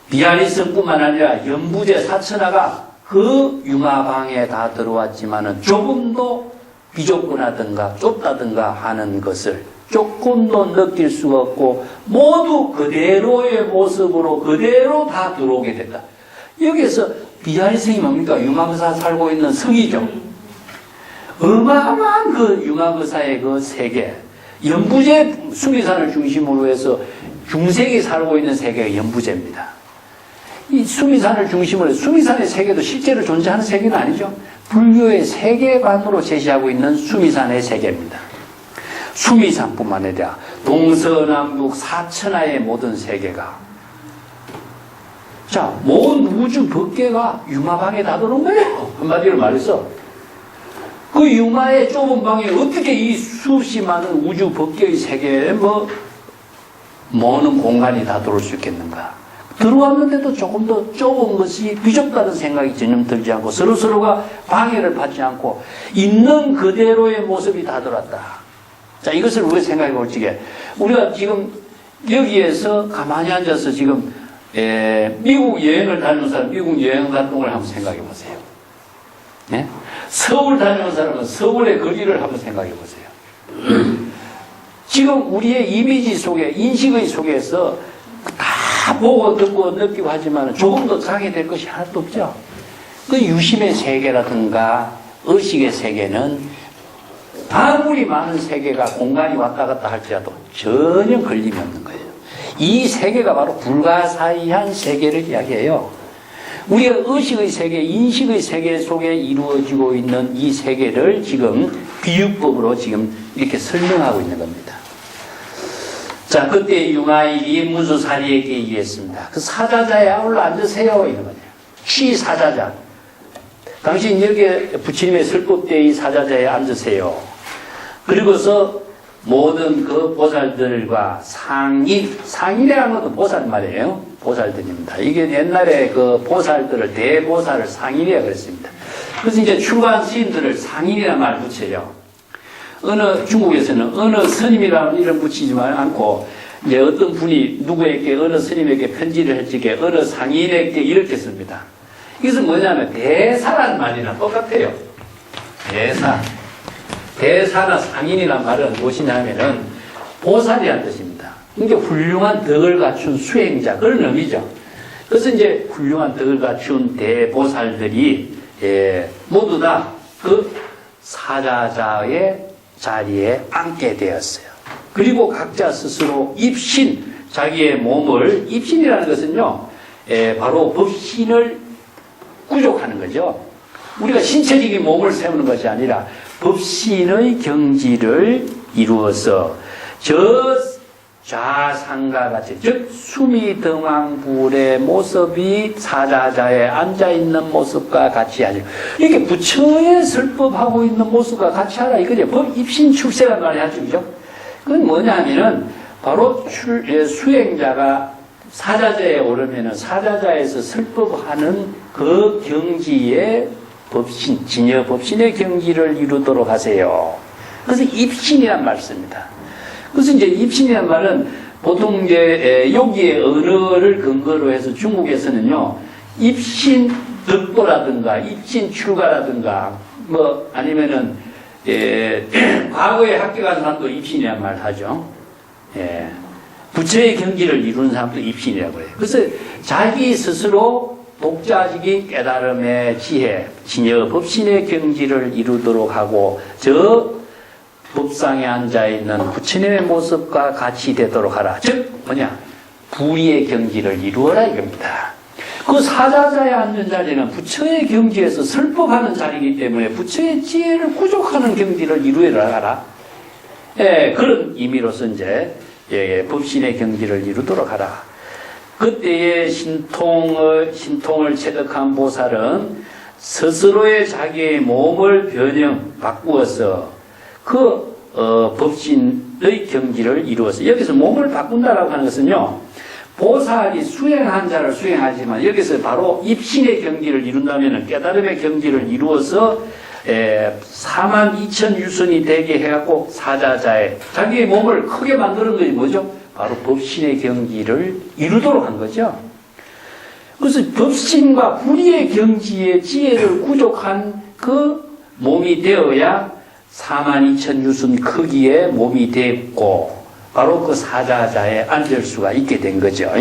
비아리성뿐만 아니라 연부제 사천하가 그 융화방에 다 들어왔지만은 조금도 비좁거나든가 좁다든가 하는 것을 조금도 느낄 수가 없고 모두 그대로의 모습으로 그대로 다 들어오게 된다. 여기에서 비아리성이 뭡니까? 융화거사 살고 있는 성이죠. 어마어마한 그 융화거사의 그 세계, 연부제 수미산을 중심으로 해서 중생이 살고 있는 세계가 연부제입니다. 이 수미산을 중심으로 해서 수미산의 세계도 실제로 존재하는 세계는 아니죠. 불교의 세계관으로 제시하고 있는 수미산의 세계입니다. 수미산뿐만 아니라 동서남북 사천하의 모든 세계가 자, 모든 우주 법계가 융화방에 다 들어온 거예요. 한마디로 말해서 그 융화의 좁은 방에 어떻게 이 수없이 많은 우주 법계의 세계에 모든 공간이 다 들어올 수 있겠는가. 들어왔는데도 조금 더 좁은 것이 비좁다는 생각이 전혀 들지 않고 서로서로가 방해를 받지 않고 있는 그대로의 모습이 다 들어왔다. 자, 이것을 우리가 생각해 볼 적에 우리가 지금 여기에서 가만히 앉아서 지금 미국 여행을 다니는 사람 미국 여행 활동을 한번 생각해 보세요. 네? 서울 다니는 사람은 서울의 거리를 한번 생각해 보세요. 지금 우리의 이미지 속에 인식의 속에서 다 보고 듣고 느끼고 하지만 조금 더 장애될 것이 하나도 없죠. 그 유심의 세계라든가 의식의 세계는 아무리 많은 세계가 공간이 왔다 갔다 할지라도 전혀 걸림이 없는 거예요. 이 세계가 바로 불가사의한 세계를 이야기해요. 우리가 의식의 세계, 인식의 세계 속에 이루어지고 있는 이 세계를 지금 비유법으로 지금 이렇게 설명하고 있는 겁니다. 자, 그때 융하일이 문수사리에게 얘기했습니다. 그 사자자에 아울러 앉으세요. 이런 거예요. 취사자자. 당신 여기에 부처님의 설법대의 사자자에 앉으세요. 그리고서 모든 그 보살들과 상인이라는 것도 보살 말이에요. 보살들입니다. 이게 옛날에 그 보살들을, 대보살을 상인이라 그랬습니다. 그래서 이제 출가한 스님들을 상인이라는 말을 붙여요. 중국에서는 어느 스님이라는 이름 붙이지 않고, 이제 어떤 분이 누구에게, 어느 스님에게 편지를 할 적에 어느 상인에게 이렇게 씁니다. 이것은 뭐냐면 대사란 말이랑 똑같아요. 대사나 상인이란 말은 무엇이냐면은 보살이란 뜻입니다. 이게 훌륭한 덕을 갖춘 수행자, 그런 의미죠. 그래서 이제 훌륭한 덕을 갖춘 대보살들이 모두 다 그 사자자의 자리에 앉게 되었어요. 그리고 각자 스스로 입신, 자기의 몸을, 입신이라는 것은요, 바로 법신을 구족하는 거죠. 우리가 신체적인 몸을 세우는 것이 아니라 법신의 경지를 이루어서 저 좌상과 같이, 즉 수미등왕불의 모습이 사자자에 앉아있는 모습과 같이 하죠. 이게 부처에 설법하고 있는 모습과 같이 하라 이거죠. 법 입신 출세란 말이 하죠. 그죠? 그건 뭐냐면은 바로 수행자가 사자자에 오르면은 사자자에서 설법하는 그 경지에 법신, 진여 법신의 경지를 이루도록 하세요. 그래서 입신이란 말 씁니다. 그래서 이제 입신이란 말은 보통 이제 여기의 언어를 근거로 해서 중국에서는요, 입신 덕보라든가 입신 출가라든가 뭐 아니면은 과거에 합격한 사람도 입신이란 말을 하죠. 부처의 경지를 이루는 사람도 입신이라고 해요. 그래서 자기 스스로 독자적인 깨달음의 지혜, 진여 법신의 경지를 이루도록 하고 저 법상에 앉아있는 부처님의 모습과 같이 되도록 하라. 즉 뭐냐? 부리의 경지를 이루어라 이겁니다. 그 사자자에 앉은 자리는 부처의 경지에서 설법하는 자리이기 때문에 부처의 지혜를 구족하는 경지를 이루어라. 그런 의미로서 이제 법신의 경지를 이루도록 하라. 그때의 신통을 체득한 보살은 스스로의 자기의 몸을 바꾸어서 그 법신의 경지를 이루어서, 여기서 몸을 바꾼다라고 하는 것은요, 보살이 수행한 자를 수행하지만 여기서 바로 입신의 경지를 이룬다면 깨달음의 경지를 이루어서 42,000 유선이 되게 해갖고 사자자에 자기의 몸을 크게 만드는 것이 뭐죠? 바로 법신의 경지를 이루도록 한 거죠. 그래서 법신과 불의의 경지의 지혜를 구족한 그 몸이 되어야 42,000 유순 크기의 몸이 됐고 바로 그 사자자에 앉을 수가 있게 된 거죠.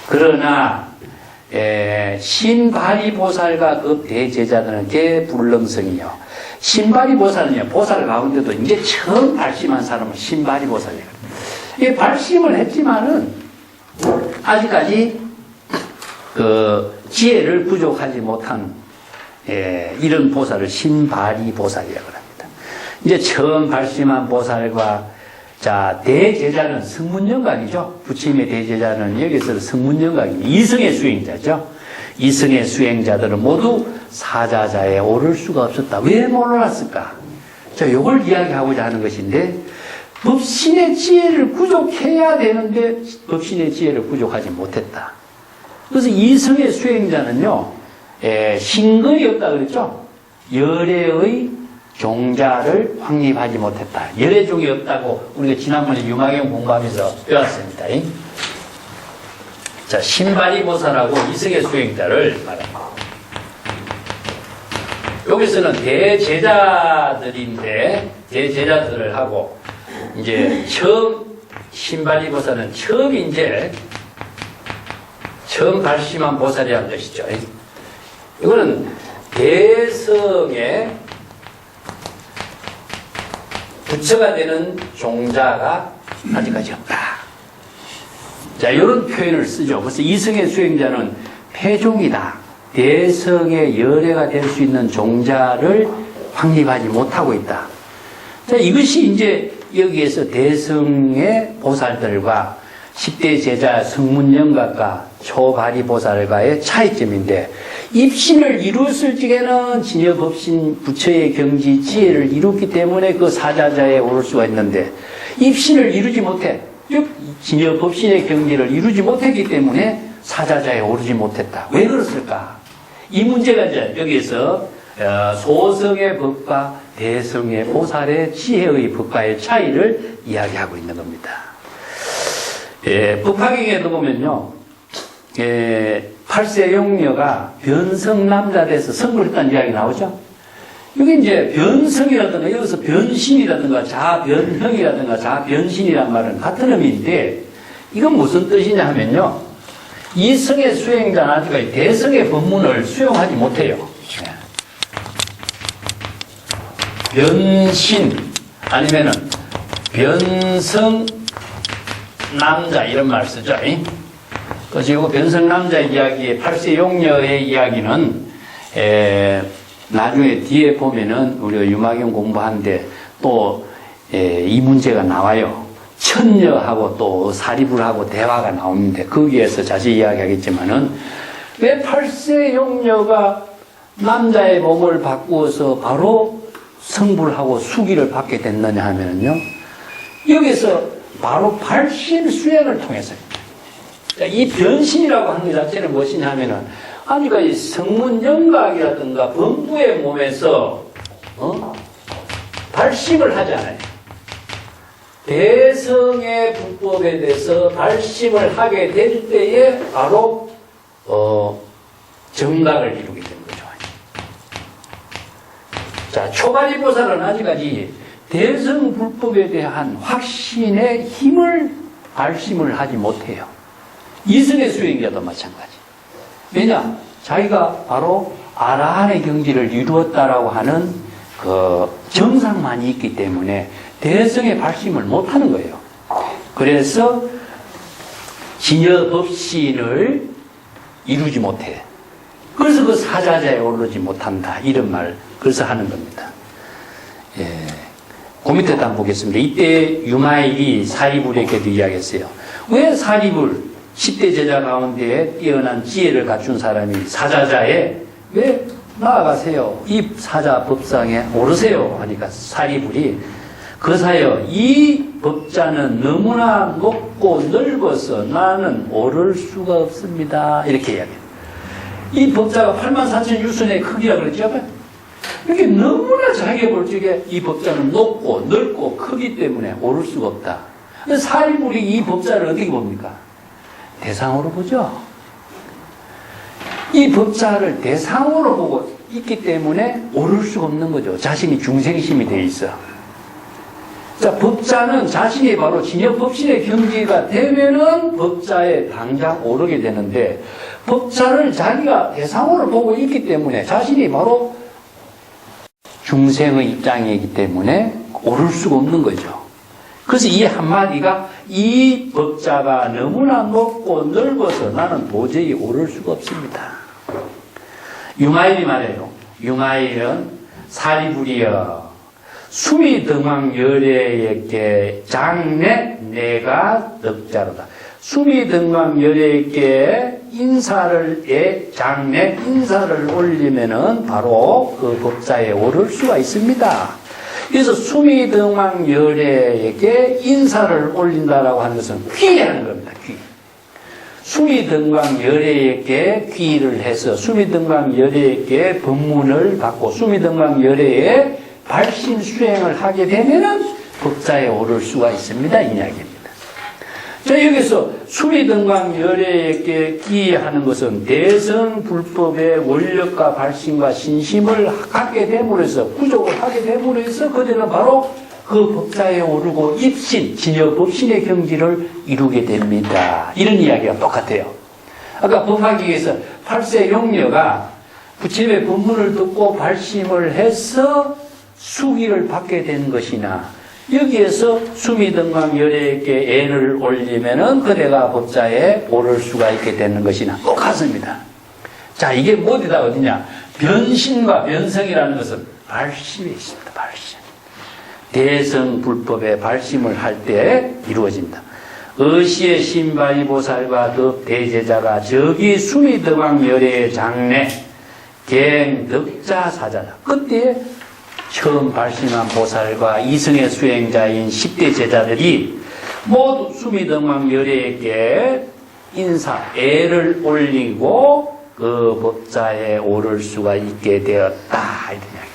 그러나 신바리보살과 그 대제자들은 개불능성이요. 신바리보살은요, 보살 가운데도 이제 처음 발심한 사람은 신바리보살이에요. 이게 발심을 했지만은 아직까지 그 지혜를 부족하지 못한 이런 보살을 신바리보살이라고 합니다. 이제 처음 발심한 보살과 대제자는 성문영각이죠. 부처님의 대제자는 여기서 성문영각입니다. 이승의 수행자죠. 이승의 수행자들은 모두 사자자에 오를 수가 없었다. 왜 못 올랐을까? 요걸 이야기하고자 하는 것인데, 법신의 지혜를 구족해야 되는데 법신의 지혜를 구족하지 못했다. 그래서 이승의 수행자는요, 신근이 없다 그랬죠. 열애의 종자를 확립하지 못했다. 열애종이 없다고 우리가 지난번에 유마경 공부하면서 배웠습니다. 자, 신바리보살하고 이승의 수행자를 말합니다. 여기서는 대제자들인데 대제자들을 하고 이제 처음 신바리보살은 처음 발심한 보살이라는 뜻이죠. 이거는 대성의 부처가 되는 종자가 아직까지 없다. 자, 이런 표현을 쓰죠. 그래서 이성의 수행자는 패종이다. 대성의 열애가 될 수 있는 종자를 확립하지 못하고 있다. 자, 이것이 이제 여기에서 대성의 보살들과 10대 제자 성문영각과 초가리보살과의 차이점인데, 입신을 이루었을 적에는 진여법신 부처의 경지 지혜를 이뤘기 때문에 그 사자자에 오를 수가 있는데, 입신을 이루지 못해, 즉 진여법신의 경지를 이루지 못했기 때문에 사자자에 오르지 못했다. 왜 그렇을까? 이 문제가 이제 여기에서 소성의 법과 대성의 보살의 지혜의 법과의 차이를 이야기하고 있는 겁니다. 법화경에도 보면요, 8세 용녀가 변성남자 돼서 성불했다는 이야기 나오죠? 여기 이제 변성이라든가, 여기서 변신이라든가, 자변형이라든가, 자변신이란 말은 같은 의미인데, 이건 무슨 뜻이냐 하면요, 이성의 수행자는 아직까지 대성의 법문을 수용하지 못해요. 변신, 아니면은 변성 남자, 이런 말 쓰죠. 그리고 변성남자의 이야기, 8세 용녀의 이야기는, 나중에 뒤에 보면은, 우리가 유마경 공부하는데 또, 이 문제가 나와요. 천녀하고 또 사리불하고 대화가 나오는데, 거기에서 자세히 이야기하겠지만은, 왜 8세 용녀가 남자의 몸을 바꾸어서 바로 성불하고 수기를 받게 됐느냐 하면요, 여기서 바로 발신 수행을 통해서입니다. 이 변신이라고 하는 것 자체는 무엇이냐 하면은, 아직까지 성문영각이라든가 범부의 몸에서 발심을 하지 않아요. 대성의 불법에 대해서 발심을 하게 될 때에 바로 정각을 이루게 되는 거죠. 자, 초가리보살은 아직까지 대성 불법에 대한 확신의 힘을 발심을 하지 못해요. 이성의 수행자도 마찬가지. 왜냐? 자기가 바로 아라한의 경지를 이루었다라고 하는 그 정상만이 있기 때문에 대성의 발심을 못하는 거예요. 그래서 진여법신을 이루지 못해. 그래서 그 사자자에 오르지 못한다. 이런 말, 그래서 하는 겁니다. 그 밑에도 한번 보겠습니다. 이때 유마일이 사리불에게도 이야기했어요. 왜 사리불, 10대 제자 가운데 뛰어난 지혜를 갖춘 사람이 사자자에 왜 나아가세요? 이 사자 법상에 오르세요. 하니까 사리불이, 그사여 이 법자는 너무나 높고 넓어서 나는 오를 수가 없습니다. 이렇게 이야기해요. 이 법자가 84,000 유선의 크기라 그랬죠? 이렇게 너무나 자기가 볼 적에 이 법자는 높고 넓고 크기 때문에 오를 수가 없다. 사리불이 이 법자를 어떻게 봅니까? 대상으로 보죠. 이 법자를 대상으로 보고 있기 때문에 오를 수가 없는 거죠. 자신이 중생심이 돼 있어. 자, 법자는 자신이 바로 진여법신의 경지가 되면은 법자에 당장 오르게 되는데, 법자를 자기가 대상으로 보고 있기 때문에 자신이 바로 중생의 입장이기 때문에 오를 수가 없는 거죠. 그래서 이 한마디가, 이 법자가 너무나 높고 넓어서 나는 도저히 오를 수가 없습니다. 유마일이 말해요. 유마일은 사리불이여 수미등왕열애에게 장례 내가 넉자로다. 수미등왕열애에게 장례 인사를 올리면은 바로 그 법자에 오를 수가 있습니다. 그래서 수미등왕열애에게 인사를 올린다라고 하는 것은 귀하는 겁니다. 귀. 수미등왕열애에게 귀의를 해서 수미등왕열애에게 법문을 받고 수미등왕열애에 발신 수행을 하게 되면은 법자에 오를 수가 있습니다. 이 이야기입니다. 자, 여기서 수미등왕열애에게 기하는 것은 대선 불법의 원력과 발심과 신심을 갖게 됨으로써, 부족을 하게 됨으로써 그들은 바로 그 법자에 오르고 입신, 진여법신의 경지를 이루게 됩니다. 이런 이야기가 똑같아요. 아까 법화기에서 8세 용녀가 부처님의 법문을 듣고 발심을 해서 수기를 받게 된 것이나, 여기에서 수미등광 열애에게 N을 올리면은 그대가 법자에 오를 수가 있게 되는 것이나 똑같습니다. 자, 이게 어디다 어디냐? 변신과 변성이라는 것은 발심에 있습니다. 발심. 대성 불법의 발심을 할 때 이루어집니다. 어시의 신바위보살과 덕 대제자가 저기 수미등광 열애의 장래 갱 덕자 사자다. 그때 처음 발심한 보살과 이승의 수행자인 10대 제자들이 모두 수미등광 열애에게 인사, 애를 올리고 그 법자에 오를 수가 있게 되었다. 이런 이야기.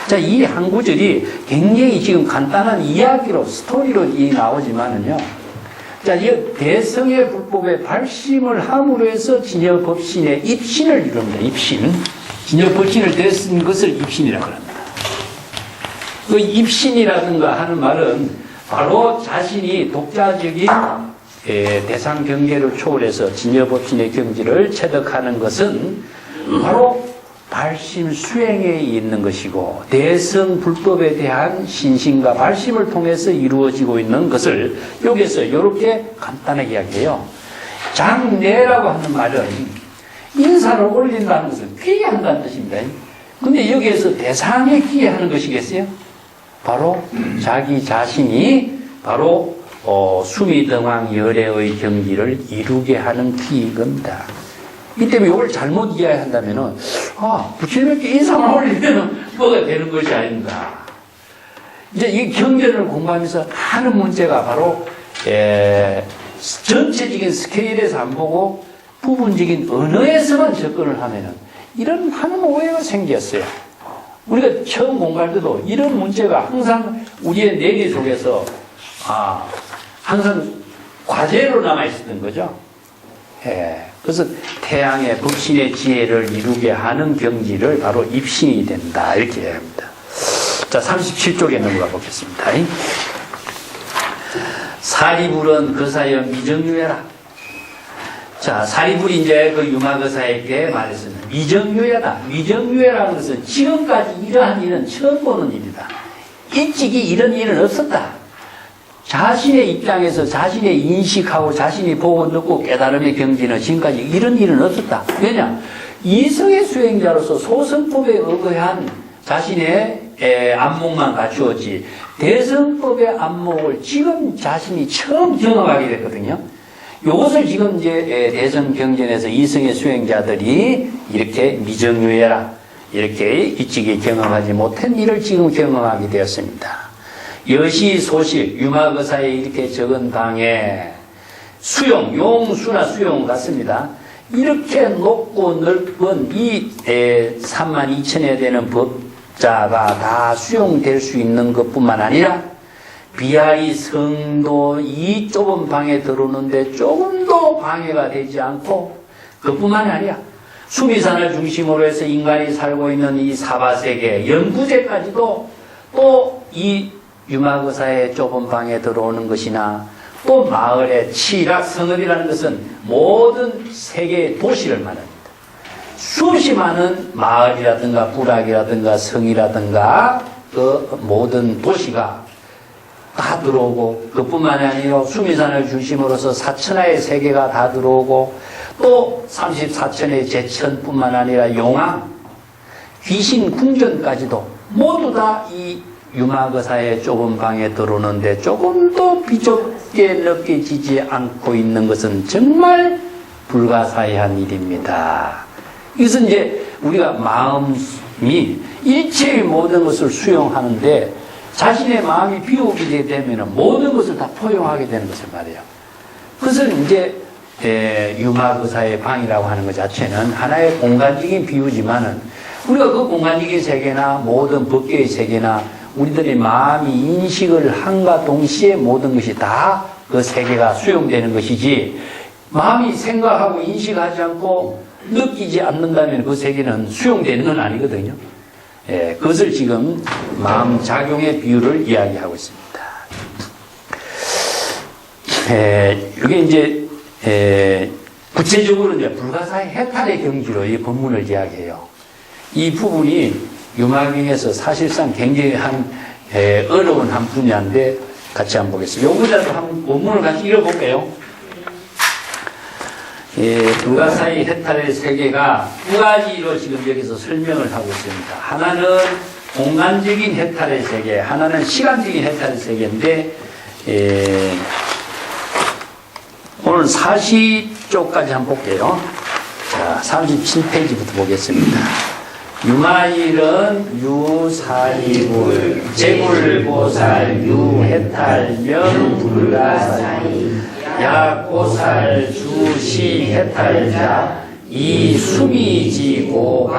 자, 이 한 구절이 굉장히 지금 간단한 이야기로, 스토리로 나오지만은요. 자, 이 대성의 불법의 발심을 함으로 해서 진여법신의 입신을 이룹니다. 입신. 진여법신을 됐은 것을 입신이라고 합니다. 그 입신이라든가 하는 말은 바로 자신이 독자적인 대상 경계를 초월해서 진여법신의 경지를 체득하는 것은 바로 발심 수행에 있는 것이고 대성 불법에 대한 신심과 발심을 통해서 이루어지고 있는 것을 여기서 이렇게 간단하게 이야기해요. 장례라고 하는 말은 인사를 올린다는 것은 귀의한다는 뜻입니다. 근데 여기에서 대상에 귀의하는 것이겠어요? 바로 자기 자신이 바로 수미등왕 열애의 경지를 이루게 하는 귀인 겁니다. 이 때문에 이걸 잘못 이해한다면은, 부처님께 인사만 올리면 뭐가 되는 것이 아닌가. 이제 이 경전을 공부하면서 하는 문제가 바로, 전체적인 스케일에서 안 보고 부분적인 언어에서만 접근을 하면은 이런 하는 오해가 생겼어요. 우리가 처음 공부할 때도 이런 문제가 항상 우리의 내리 속에서, 항상 과제로 남아있었던 거죠. 그래서 태양의 법신의 지혜를 이루게 하는 경지를 바로 입신이 된다. 이렇게 이야기합니다. 자, 37쪽에 넘어가 보겠습니다. 사리불은 거사여 미정유해라. 자, 사리불이 이제 그 유마거사에게 말했습니다. 미정유해다. 미정유해라는 것은 지금까지 이러한 일은 처음 보는 일이다. 일찍이 이런 일은 없었다. 자신의 입장에서 자신의 인식하고 자신이 보고 듣고 깨달음의 경지는 지금까지 이런 일은 없었다. 왜냐? 이성의 수행자로서 소성법에 의거한 자신의 안목만 갖추었지 대성법의 안목을 지금 자신이 처음 경험하게 됐거든요. 이것을 지금 이제 대성경전에서 이성의 수행자들이 이렇게 미정유해라 이렇게 일찍이 경험하지 못한 일을 지금 경험하게 되었습니다. 여시 소실 유마거사에 이렇게 적은 방에 수용 용수나 수용 같습니다. 이렇게 높고 넓은 이 32,000에 되는 법자가 다 수용될 수 있는 것뿐만 아니라 비하리 성도 이 좁은 방에 들어오는데 조금도 방해가 되지 않고 그뿐만이 아니라 수미산을 중심으로 해서 인간이 살고 있는 이 사바세계 연구제까지도 또 이 유마거사의 좁은 방에 들어오는 것이나 또 마을의 칠악 성읍이라는 것은 모든 세계의 도시를 말합니다. 수없이 많은 마을이라든가 부락이라든가 성이라든가 그 모든 도시가 다 들어오고 그뿐만이 아니라 수미산을 중심으로서 사천하의 세계가 다 들어오고 또 34천의 제천뿐만 아니라 용왕, 귀신 궁전까지도 모두 다 이 유마거사의 좁은 방에 들어오는데 조금도 비좁게 느껴지지 않고 있는 것은 정말 불가사의한 일입니다. 이것은 이제 우리가 마음이 일체의 모든 것을 수용하는데 자신의 마음이 비우게 되면 모든 것을 다 포용하게 되는 것을 말해요. 그것을 이제 유마거사의 방이라고 하는 것 자체는 하나의 공간적인 비유지만은 우리가 그 공간적인 세계나 모든 법계의 세계나 우리들의 마음이 인식을 한과 동시에 모든 것이 다 그 세계가 수용되는 것이지 마음이 생각하고 인식하지 않고 느끼지 않는다면 그 세계는 수용되는 건 아니거든요. 그것을 지금 마음 작용의 비유를 이야기하고 있습니다. 이게 이제 구체적으로 이제 불가사의 해탈의 경지로 이 본문을 이야기해요. 이 부분이 유마경에서 사실상 굉장히 한 어려운 한 분야인데 같이 한번 보겠습니다. 요 문제도 한 원문을 같이 읽어볼게요. 불가사의 해탈의 세계가 두 가지로 지금 여기서 설명을 하고 있습니다. 하나는 공간적인 해탈의 세계, 하나는 시간적인 해탈의 세계인데, 오늘 40쪽까지 한번 볼게요. 자, 37페이지부터 보겠습니다. 유마일은 유사이불, 재불보살, 유해탈면 불가사이, 약보살, 주시해탈자, 이수미지고강,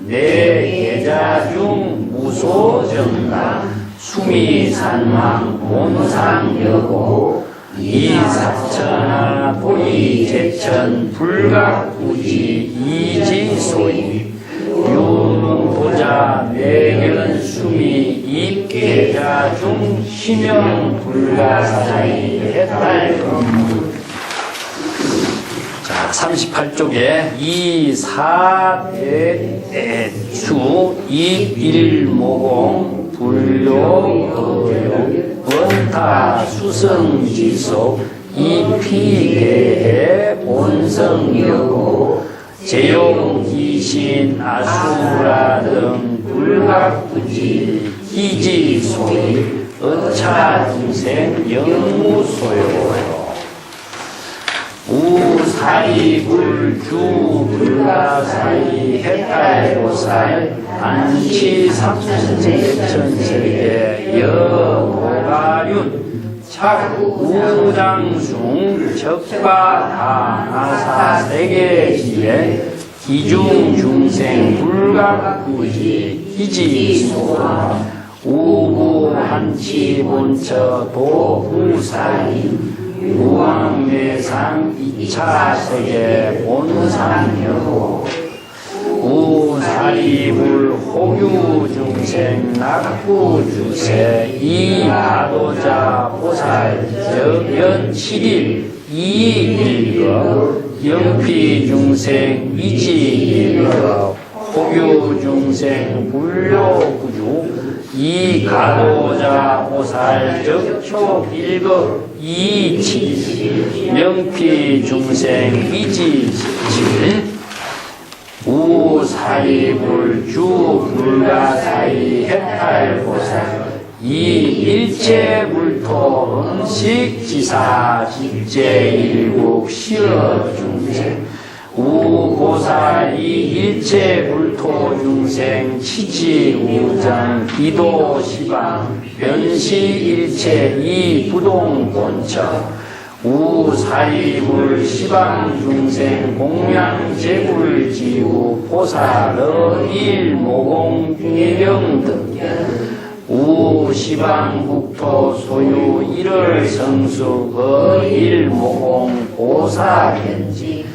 내계자중 무소정가, 수미산왕 본상여고, 이사천하 도이제천 불각부지 이지소이, 유문보자 내견수미 입계자중 심형 불가사의 해탈금물. 자, 38쪽에 이사대주 입일모공 불료거용 원타 수성지소 이피계해 본성여고 제용기신 아수라 등 불각부지 기지소이 어차중생 영무소요 우사이불주 불가사이 해탈보살 안치삼천세계 여보가륜 착우장숭 적바하나사 세계지에 기중중생 불각부지 기지소아 우부한치본처 도부사이 우왕매상 2차 세계 본상여고 우사리불 호유중생 낙구주세 이가도자 보살 적연 7일 이일거 영피중생 이지일거 호유중생 불료구주 이가도자 보살 적촉 일거 이치 명피중생 이지칠 우사이불주 불가사이 해탈보살 이일체불토 음식지사 집제일국 시어중생 우보살 이일체불토중생 치지우장 기도시방 변시일체 이부동본처 우사이불 시방중생 공양제불지우 보살의 일모공중예령 우시방국토 소유 일월성수의 일모공 보살현지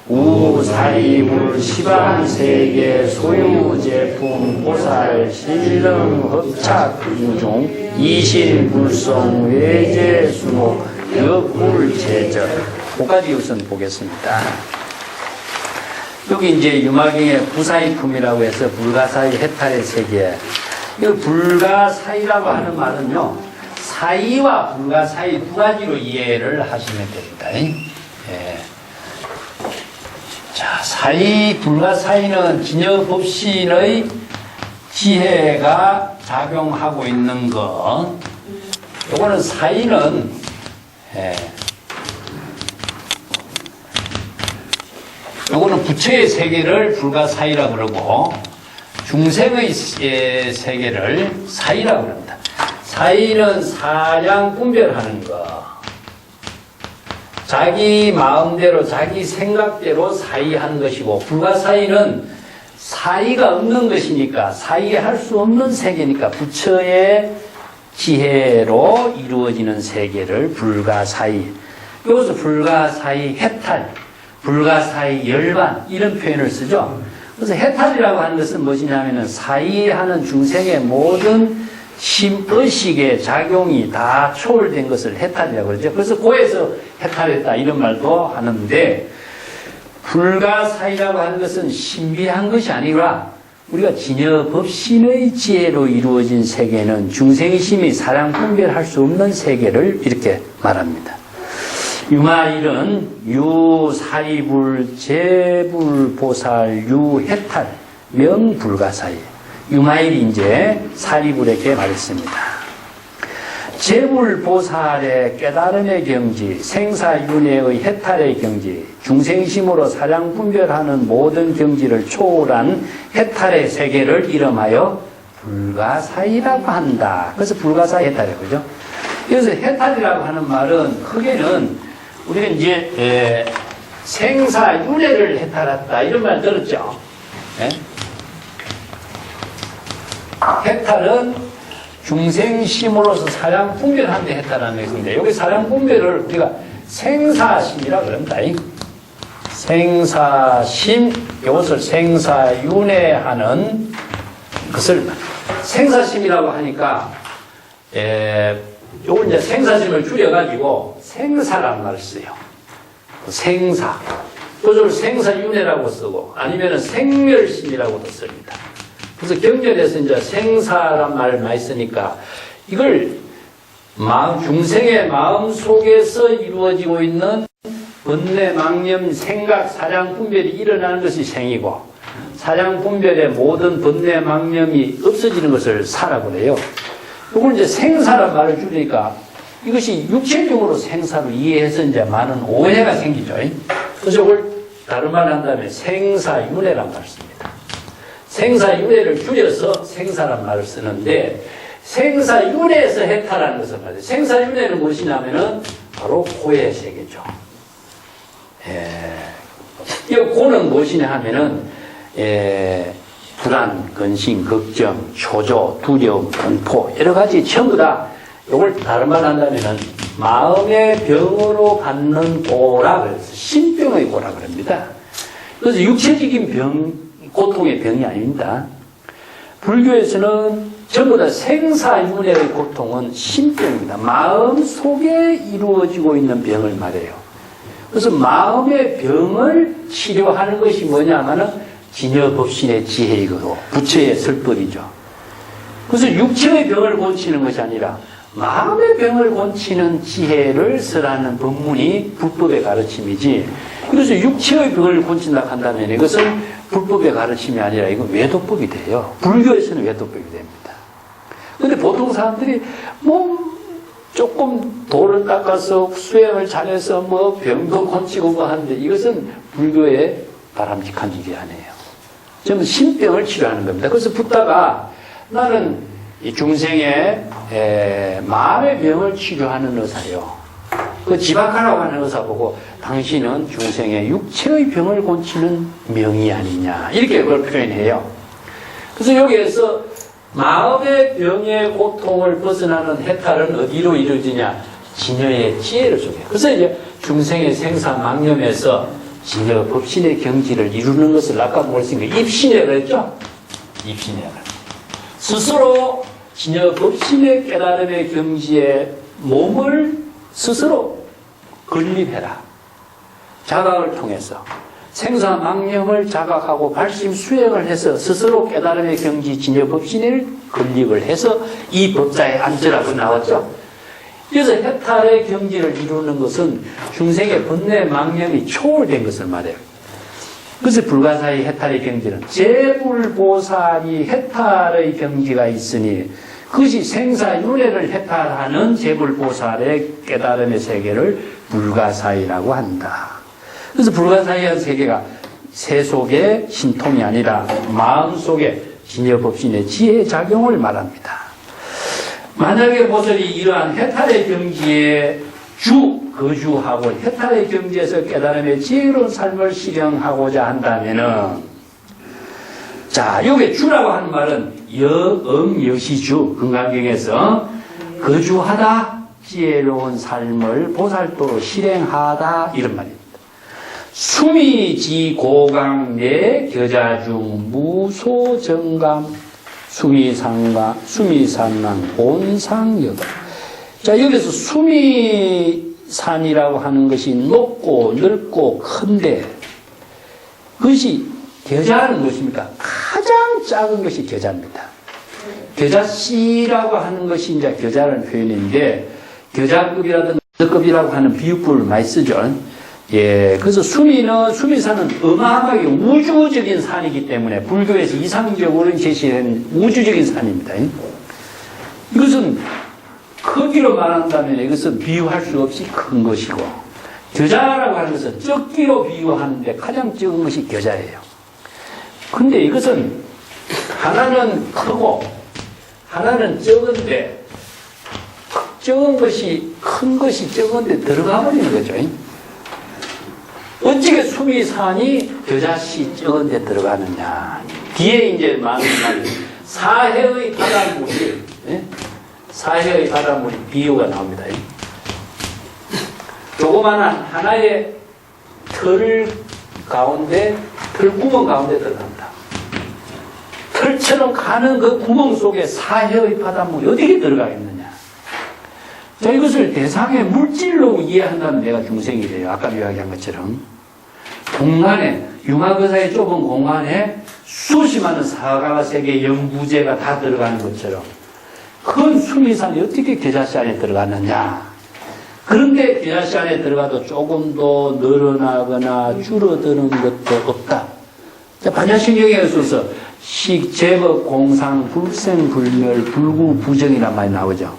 우사이불 시방세계 소유제품 보살 신릉hợp착중 이신불성 외제수목 역불제적 그까지 우선 보겠습니다. 여기 이제 유마경의 부사이품이라고 해서 불가사의 해탈의 세계. 이 불가사이라고 하는 말은요, 사이와 불가사이 두 가지로 이해를 하시면 됩니다. 예. 자, 사이, 불가사이는 진여법신의 지혜가 작용하고 있는 것. 요거는 사이는 요거는 부처의 세계를 불가사이라고 그러고 중생의 세계를 사이라고 합니다. 사이는 사량 분별하는 것. 자기 마음대로 자기 생각대로 사이하는 것이고 불가사이는 사이가 없는 것이니까 사이할 수 없는 세계니까 부처의 지혜로 이루어지는 세계를 불가사이. 여기서 불가사이 해탈, 불가사이 열반 이런 표현을 쓰죠. 그래서 해탈이라고 하는 것은 무엇이냐면은 사이하는 중생의 모든 심의식의 작용이 다 초월된 것을 해탈이라고 그러죠. 그래서 고에서 해탈했다 이런 말도 하는데 불가사이라고 하는 것은 신비한 것이 아니라 우리가 진여법신의 지혜로 이루어진 세계는 중생심이 사랑 분별할 수 없는 세계를 이렇게 말합니다. 유마일은 유사리불, 제불보살, 유해탈, 명불가사의. 유마일이 이제 사리불에게 말했습니다. 제불보살의 깨달음의 경지, 생사윤회의 해탈의 경지, 중생심으로 사량 분별하는 모든 경지를 초월한 해탈의 세계를 이름하여 불가사의라고 한다. 그래서 불가사의 해탈이에요. 그죠? 그래서 해탈이라고 하는 말은 크게는 우리가 이제 생사윤회를 해탈했다 이런 말 들었죠? 네? 해탈은 중생심으로서 사량 분별하는 데 해탈하는 것인데 여기 사량 분별을 우리가 생사심이라고 그럽니다. 생사심, 이것을 생사윤회하는 것을 생사심이라고 하니까 요걸 이제 생사심을 줄여가지고 생사라는 말을 써요. 생사. 그것을 생사윤회라고 쓰고 아니면 생멸심이라고도 씁니다. 그래서 경전에서 이제 생사란 말을 많이 쓰니까 이걸 중생의 마음 속에서 이루어지고 있는 번뇌, 망념, 생각, 사량 분별이 일어나는 것이 생이고 사량 분별의 모든 번뇌, 망념이 없어지는 것을 사라고 해요. 이걸 이제 생사란 말을 줄이니까 이것이 육체적으로 생사로 이해해서 이제 많은 오해가 생기죠. 그래서 이걸 다른 말 한다면 생사윤회란 말을 씁니다. 생사윤회를 줄여서 생사란 말을 쓰는데 생사윤회에서 해탈하는 것을 말해요. 생사윤회는 무엇이냐면은 바로 고의 세계죠. 이 고는 무엇이냐 하면은 불안, 근심, 걱정, 초조, 두려움, 공포 여러 가지 전부 다 이걸 다른 말 한다면은 마음의 병으로 받는 고라 그래서 신병의 고라 그럽니다. 그래서 육체적인 병 고통의 병이 아닙니다. 불교에서는 전부 다 생사윤회의 고통은 신병입니다. 마음 속에 이루어지고 있는 병을 말해요. 그래서 마음의 병을 치료하는 것이 뭐냐면은 진여법신의 지혜이고 부처의 설법이죠. 그래서 육체의 병을 고치는 것이 아니라 마음의 병을 고치는 지혜를 쓰라는 법문이 불법의 가르침이지. 그래서 육체의 병을 고친다 한다면 이것은 불법의 가르침이 아니라 이건 외도법이 돼요. 불교에서는 외도법이 됩니다. 근데 보통 사람들이 조금 돌을 닦아서 수행을 잘해서 병도 고치고 하는데 이것은 불교의 바람직한 일이 아니에요. 전부 신병을 치료하는 겁니다. 그래서 붓다가 나는 이 중생의 마음의 병을 치료하는 의사예요. 그 지박하라고 하는 의사 보고 당신은 중생의 육체의 병을 고치는 명이 아니냐 이렇게 그걸 표현해요. 그래서 여기에서 마음의 병의 고통을 벗어나는 해탈은 어디로 이루어지냐? 진여의 지혜를 속에. 그래서 이제 중생의 생사 망념에서 진여 법신의 경지를 이루는 것을 아까 말씀드린 입신이라고 했죠? 입신이라고. 스스로 진여 법신의 깨달음의 경지에 몸을 스스로 건립해라. 자각을 통해서 생사 망념을 자각하고 발심 수행을 해서 스스로 깨달음의 경지 진여 법신을 건립을 해서 이 법자에 앉으라고 나왔죠. 그래서 해탈의 경지를 이루는 것은 중생의 번뇌 망념이 초월된 것을 말해요. 그래서 불가사의 해탈의 경지는 제불보살이 해탈의 경지가 있으니 그것이 생사윤회를 해탈하는 제불보살의 깨달음의 세계를 불가사의라고 한다. 그래서 불가사의한 세계가 세 속의 신통이 아니라 마음 속의 진여법신의 지혜 작용을 말합니다. 만약에 보살이 이러한 해탈의 경지에 거주하고 해탈의 경지에서 깨달음의 지혜로운 삶을 실행하고자 한다면은 자, 여기 주라고 하는 말은 여시주 금강경에서 거주하다 지혜로운 삶을 보살도로 실행하다 이런 말입니다. 수미지 고강 내 겨자중 무소정감 수미산랑 곤상여가. 자, 여기서 수미산이라고 하는 것이 높고 넓고 큰데 그것이 겨자는 무엇입니까? 가장 작은 것이 겨자입니다. 겨자씨라고 하는 것이 이제 겨자라는 표현인데, 겨자급이라든가 급이라고 하는 비유법을 많이 쓰죠. 예, 그래서 수미산은 어마어마하게 우주적인 산이기 때문에 불교에서 이상적으로 제시된 우주적인 산입니다. 이것은 크기로 말한다면 이것은 비유할 수 없이 큰 것이고, 겨자라고 하는 것은 적기로 비유하는데 가장 적은 것이 겨자예요. 근데 이것은 하나는 크고 하나는 적은데, 적은 것이 큰 것이 적은데 들어가 버리는 거죠. 어찌게 수미산이 겨자씨 적은데 들어가느냐. 뒤에 이제 많은 말, 사해의 바닷물이, 사해의 바닷물이 비유가 나옵니다. 조그마한 하나의 틀 가운데, 틀구멍 가운데 들어간다. 틀처럼 가는 그 구멍 속에 사해의 바닷물이 어떻게 들어가겠느냐. 자, 이것을 대상의 물질로 이해한다면 내가 중생이 돼요. 아까 이야기한 것처럼. 공간에, 융합의사의 좁은 공간에 수십 많은 사가와 세계 영구제가 다 들어가는 것처럼 큰 수미산이 어떻게 겨자씨 안에 들어갔느냐. 그런데 겨자씨 안에 들어가도 조금 더 늘어나거나 줄어드는 것도 없다. 자, 반야신경에 있어서 제법, 공상, 불생, 불멸, 불구, 부정이란 말이 나오죠.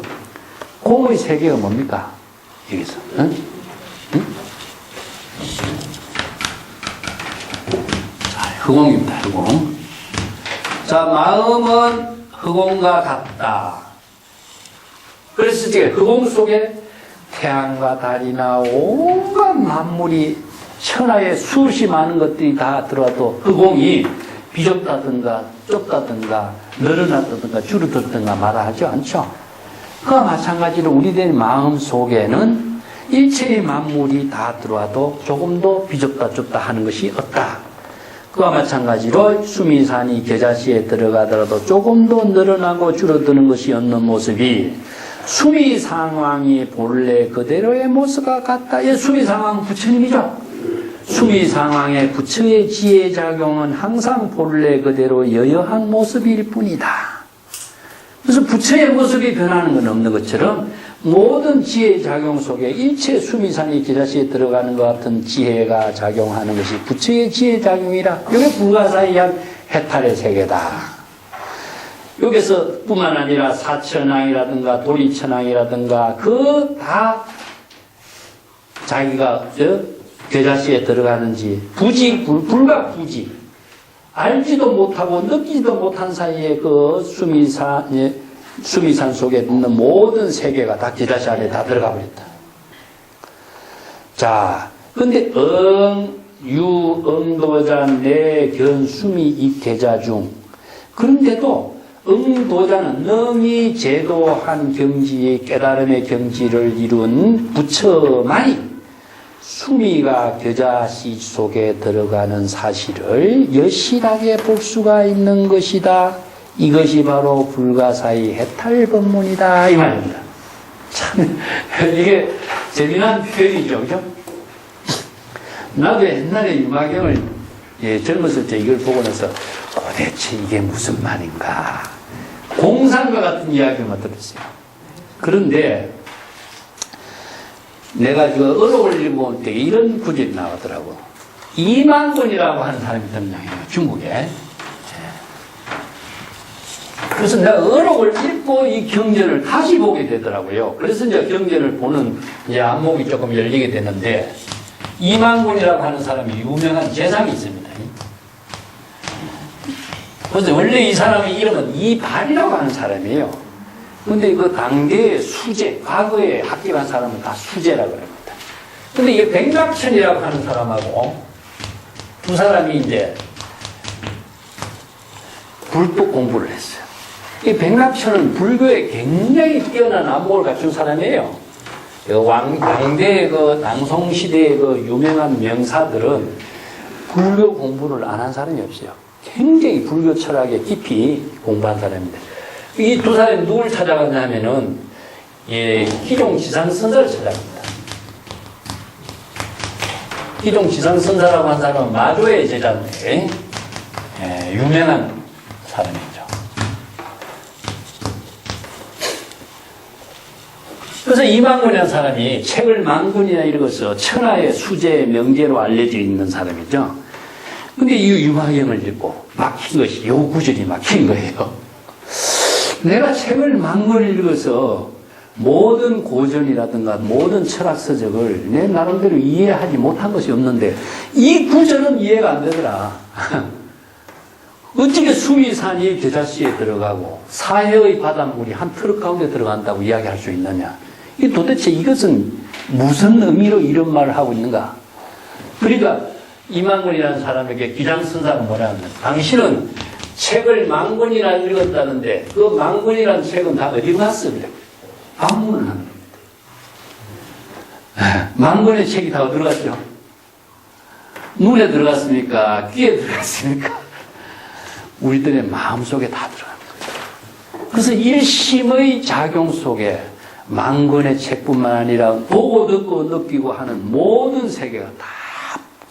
공의 세계가 뭡니까? 여기서. 응? 응? 자, 흑공입니다. 흑공. 자, 마음은 흑공과 같다. 그래서 이제 흑공 속에 태양과 달이나 온갖 만물이 천하에 수시 많은 것들이 다 들어와도 흑공이 비좁다든가 좁다든가 늘어났다든가 줄어들든가 말하지 않죠. 그와 마찬가지로 우리들 마음 속에는 일체의 만물이 다 들어와도 조금도 비좁다 좁다 하는 것이 없다. 그와 마찬가지로 수미산이 겨자씨에 들어가더라도 조금도 늘어나고 줄어드는 것이 없는 모습이 수미상왕이 본래 그대로의 모습과 같다. 예, 수미상왕 부처님이죠. 수미상왕의 부처의 지혜작용은 항상 본래 그대로 여여한 모습일 뿐이다. 그래서 부처의 모습이 변하는 건 없는 것처럼 모든 지혜작용 속에 일체 수미산이 겨자씨에 들어가는 것 같은 지혜가 작용하는 것이 부처의 지혜작용이라. 이게 불가사의한 해탈의 세계다. 여기서 뿐만 아니라 사천왕이라든가 도리천왕이라든가 그 다 자기가 겨자씨에 들어가는지 불가부지 알지도 못하고 느끼지도 못한 사이에 그 수미산 속에 있는 모든 세계가 다 겨자씨 안에 다 들어가 버렸다. 자, 근데 응도자 내 견수미 이 계자 중, 그런데도 응도자는 능히 제도한 경지의 깨달음의 경지를 이룬 부처만이 수미가 겨자씨 속에 들어가는 사실을 여실하게 볼 수가 있는 것이다. 이것이 바로 불가사의 해탈법문이다. 이 말입니다. 참, 이게 재미난 표현이죠. 그죠? 나도 옛날에 유마경을 젊었을 때 이걸 보고 나서 도대체 이게 무슨 말인가. 공상과 같은 이야기만 들었어요. 그런데 내가 그 어록을 읽어볼 때 이런 구절이 나오더라고. 이만곤이라고 하는 사람이 등장해요. 중국에. 그래서 내가 어록을 읽고 이 경전을 다시 보게 되더라고요. 그래서 이제 경전을 보는 이제 안목이 조금 열리게 되는데, 이만곤이라고 하는 사람이 유명한 재상이 있습니다. 그래서 원래 이 사람의 이름은 이발이라고 하는 사람이에요. 근데 그 당대의 수재, 과거에 합격한 사람은 다 수재라고 합니다. 근데 이게 백락천이라고 하는 사람하고 두 사람이 이제 불법 공부를 했어요. 이 백락천은 불교에 굉장히 뛰어난 안목을 갖춘 사람이에요. 당대의 그 낭송시대의 그 유명한 명사들은 불교 공부를 안 한 사람이 없어요. 굉장히 불교 철학에 깊이 공부한 사람입니다. 이 두 사람이 누굴 찾아갔냐면은, 희종지상선사를 찾아갑니다. 희종지상선사라고 한 사람은 마조의 제자인데, 유명한 사람이죠. 그래서 이망군이라는 사람이 책을 망군이나 읽어서 천하의 수재 명제로 알려져 있는 사람이죠. 근데 이 유화경을 읽고 막힌 것이, 요 구절이 막힌 거예요. 내가 책을 망군을 읽어서 모든 고전이라든가 모든 철학 서적을 내 나름대로 이해하지 못한 것이 없는데 이 구절은 이해가 안 되더라. 어떻게 수위산이 겨자씨에 들어가고 사해의 바닷물이 한 트럭 가운데 들어간다고 이야기할 수 있느냐. 도대체 이것은 무슨 의미로 이런 말을 하고 있는가. 그러니까 이망군이라는 사람에게 기장선사가 뭐라 하면 당신은 책을 망군이나 읽었다는데 그 망군이라는 책은 다 어디로 갔어? 그래. 방문을 하는 겁니다. 망군의 책이 다 어디로 갔죠? 눈에 들어갔습니까? 귀에 들어갔습니까? 우리들의 마음속에 다 들어간 거예요. 그래서 일심의 작용 속에 망군의 책뿐만 아니라 보고 듣고 느끼고 하는 모든 세계가 다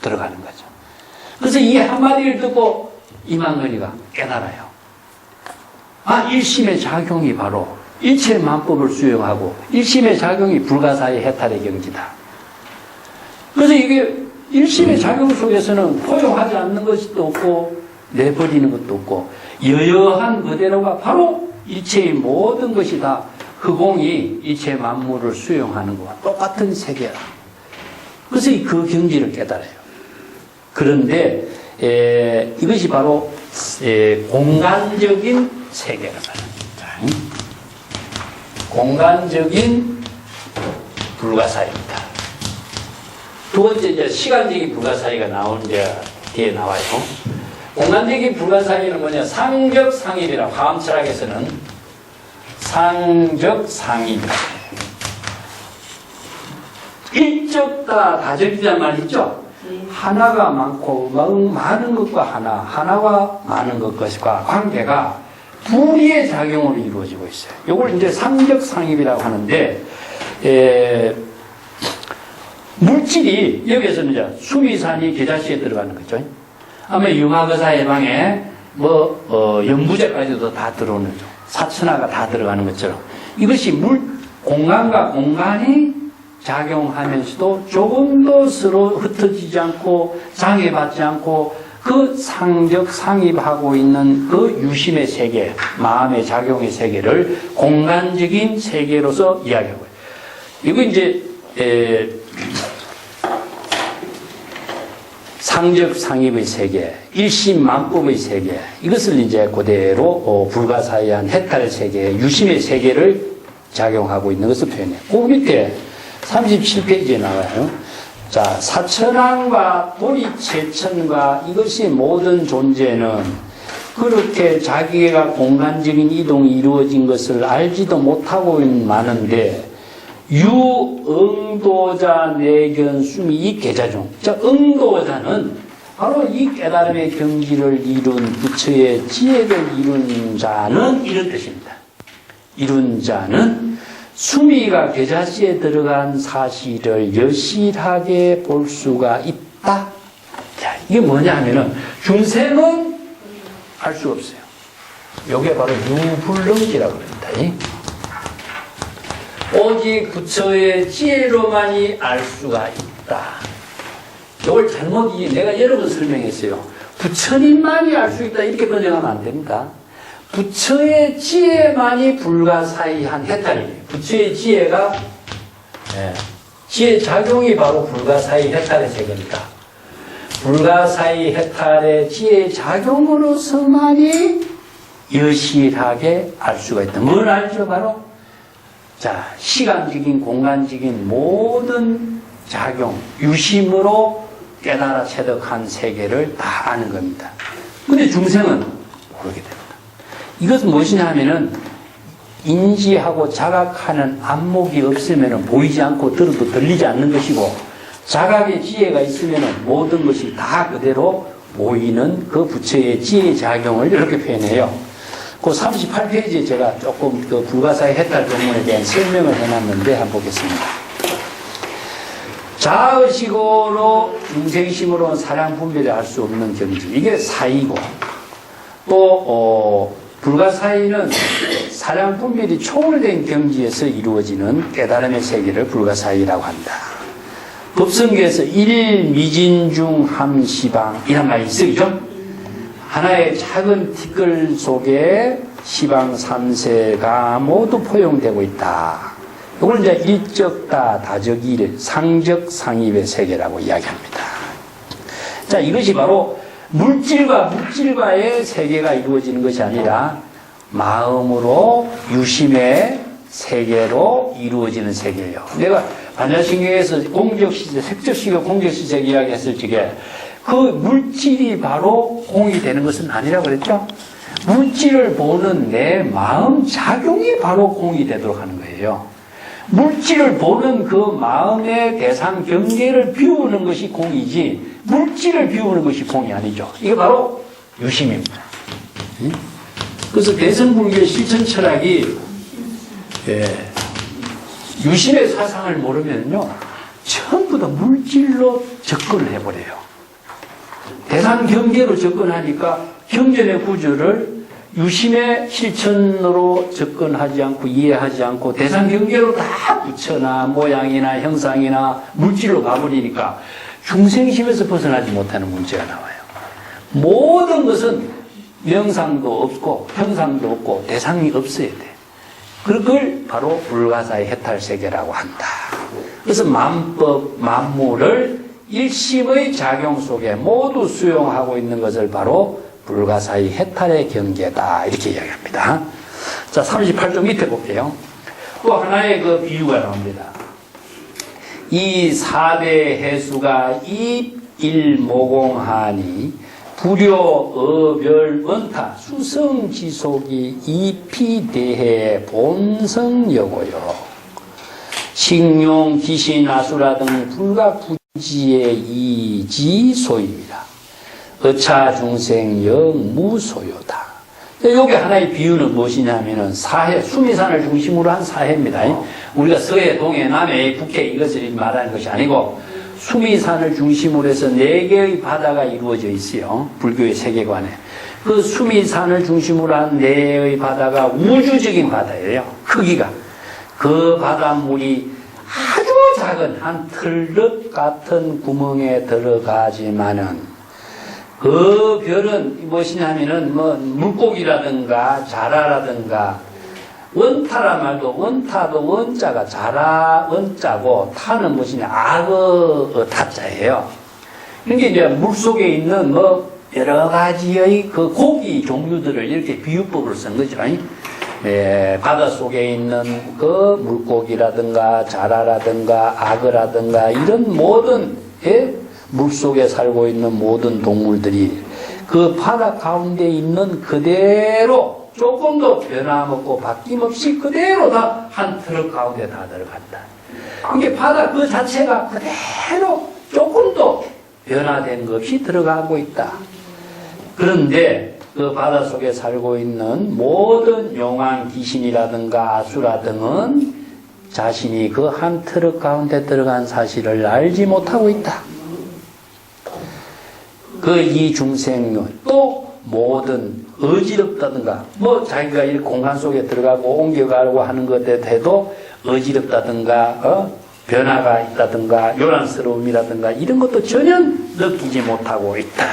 들어가는 거죠. 그래서 이 한마디를 듣고 이망근이가 깨달아요. 아, 일심의 작용이 바로 일체 만법을 수용하고 일심의 작용이 불가사의 해탈의 경지다. 그래서 이게 일심의 작용 속에서는 포용하지 않는 것이 또 없고 내버리는 것도 없고 여여한 그대로가 바로 일체의 모든 것이 다 흑공이 일체 만물을 수용하는 것과 똑같은 세계라. 그래서 그 경지를 깨달아요. 그런데 이것이 바로 공간적인 세계라 말합니다. 공간적인 불가사의입니다. 두 번째 이제 시간적인 불가사의가 나오는 뒤에 나와요. 공간적인 불가사의는 뭐냐? 상적상입이라 화엄철학에서는 상적상입이라. 일적다 다적이란 말 있죠? 하나가 많고 많은 것과 하나가 많은 것과 관계가 분리의 작용으로 이루어지고 있어요. 이걸 이제 상적상입이라고 하는데 물질이 여기에서는 이제 수미산이 계자시에 들어가는 거죠. 아마 융화거사 해방에 연부제까지도 다 들어오는 거죠. 사천하가 다 들어가는 것처럼 이것이 공간과 공간이 작용하면서도 조금도 서로 흩어지지 않고 장애받지 않고 그 상적 상입하고 있는 그 유심의 세계, 마음의 작용의 세계를 공간적인 세계로서 이야기하고 있어요. 이거 이제 상적 상입의 세계, 일심만법의 세계, 이것을 이제 그대로 불가사의한 해탈의 세계, 유심의 세계를 작용하고 있는 것을 표현해요. 그 밑에 37페이지에 나와요. 자, 사천왕과 도리체천과 이것이 모든 존재는 그렇게 자기가 공간적인 이동이 이루어진 것을 알지도 못하고 많은데 유응도자 내견 수미 이 계자 중. 자, 응도자는 바로 이 깨달음의 경지를 이룬 부처의 지혜를 이룬 자는 이런 뜻입니다. 이룬 자는 수미가 계자시에 들어간 사실을 여실하게 볼 수가 있다. 자, 이게 뭐냐 하면은 중생은 알 수 없어요. 이게 바로 유불능지라고 합니다. 오직 부처의 지혜로만이 알 수가 있다. 이걸 잘못 내가 여러 번 설명했어요. 부처님만이 알 수 있다 이렇게 번역하면 안 됩니다. 부처의 지혜만이 불가사의한 해탈이에요. 부처의 지혜가 지혜 작용이 바로 불가사의 해탈의 세계입니다. 불가사의 해탈의 지혜 작용으로서만이 여실하게 알 수가 있다. 뭘 알죠? 바로 자, 시간적인 공간적인 모든 작용, 유심으로 깨달아 체득한 세계를 다 아는 겁니다. 근데 중생은 모르게 됩니다. 이것은 무엇이냐 하면은 인지하고 자각하는 안목이 없으면 보이지 않고 들어도 들리지 않는 것이고 자각의 지혜가 있으면 모든 것이 다 그대로 보이는 그 부처의 지혜 작용을 이렇게 표현해요. 그 38페이지에 제가 조금 그 불가사의 해탈 본문에 대한 설명을 해놨는데 한번 보겠습니다. 자의식으로 중생심으로는 사량 분별을 할 수 없는 경지. 이게 사이고 또 불가사의는 사량 분별이 초월된 경지에서 이루어지는 깨달음의 세계를 불가사의라고 한다. 법성계에서 일미진중함시방 이란 말이 있어요. 하나의 작은 티끌 속에 시방 3세가 모두 포용되고 있다. 이걸 이제 일적다, 다적일, 상적, 상입의 세계라고 이야기합니다. 자, 이것이 바로 물질과의 세계가 이루어지는 것이 아니라 마음으로 유심의 세계로 이루어지는 세계예요. 내가 반야신경에서 공적시세, 색적시계, 공적시세 이야기했을 적에 그 물질이 바로 공이 되는 것은 아니라고 그랬죠? 물질을 보는 내 마음 작용이 바로 공이 되도록 하는 거예요. 물질을 보는 그 마음의 대상 경계를 비우는 것이 공이지 물질을 비우는 것이 공이 아니죠. 이게 바로 유심입니다. 그래서 대승불교의 실천 철학이 유심의 사상을 모르면요 전부 다 물질로 접근을 해버려요. 대상 경계로 접근하니까 경전의 구조를 유심의 실천으로 접근하지 않고 이해하지 않고 대상 경계로 다 부처나 모양이나 형상이나 물질로 가버리니까 중생심에서 벗어나지 못하는 문제가 나와요. 모든 것은 명상도 없고 형상도 없고 대상이 없어야 돼. 그걸 바로 불가사의 해탈세계라고 한다. 그래서 만법, 만물을 일심의 작용 속에 모두 수용하고 있는 것을 바로 불가사의 해탈의 경계다. 이렇게 이야기합니다. 자, 38쪽 밑에 볼게요. 또 하나의 그 비유가 나옵니다. 이 4대 해수가 입일모공하니 불효, 어별, 원타, 수성지속이 이피대해 본성여고요. 식용, 귀신, 아수라 등 불가부지의 이지소입니다. 어차중생 영무소요다. 여기 하나의 비유는 무엇이냐면은 사해, 수미산을 중심으로 한 사해입니다. 우리가 서해, 동해, 남해, 북해 이것을 말하는 것이 아니고 수미산을 중심으로 해서 4개의 바다가 이루어져 있어요. 불교의 세계관에. 그 수미산을 중심으로 한 4개의 바다가 우주적인 바다예요. 크기가. 그 바닷물이 아주 작은 한 틀럭 같은 구멍에 들어가지만은 그 별은 무엇이냐면은 뭐 물고기라든가 자라라든가 원타란 말도 원타도 원자가 자라 원자고 타는 무엇이냐 악어 타자예요. 그러니까 이제 물 속에 있는 뭐 여러 가지의 그 고기 종류들을 이렇게 비유법으로 쓴 거죠. 바다 속에 있는 그 물고기라든가 자라라든가 악어라든가 이런 모든 물 속에 살고 있는 모든 동물들이 그 바다 가운데 있는 그대로 조금도 변함없고 바뀜없이 그대로 다 한 트럭 가운데 다 들어간다. 이게 바다 그 자체가 그대로 조금도 변화된 것 없이 들어가고 있다. 그런데 그 바다 속에 살고 있는 모든 용왕 귀신이라든가 아수라 등은 자신이 그 한 트럭 가운데 들어간 사실을 알지 못하고 있다. 그 이중생은 또 모든 어지럽다든가 뭐 자기가 이 공간 속에 들어가고 옮겨가려고 하는 것에 대해도 어지럽다든가 변화가 있다든가 요란스러움이라든가 이런 것도 전혀 느끼지 못하고 있다.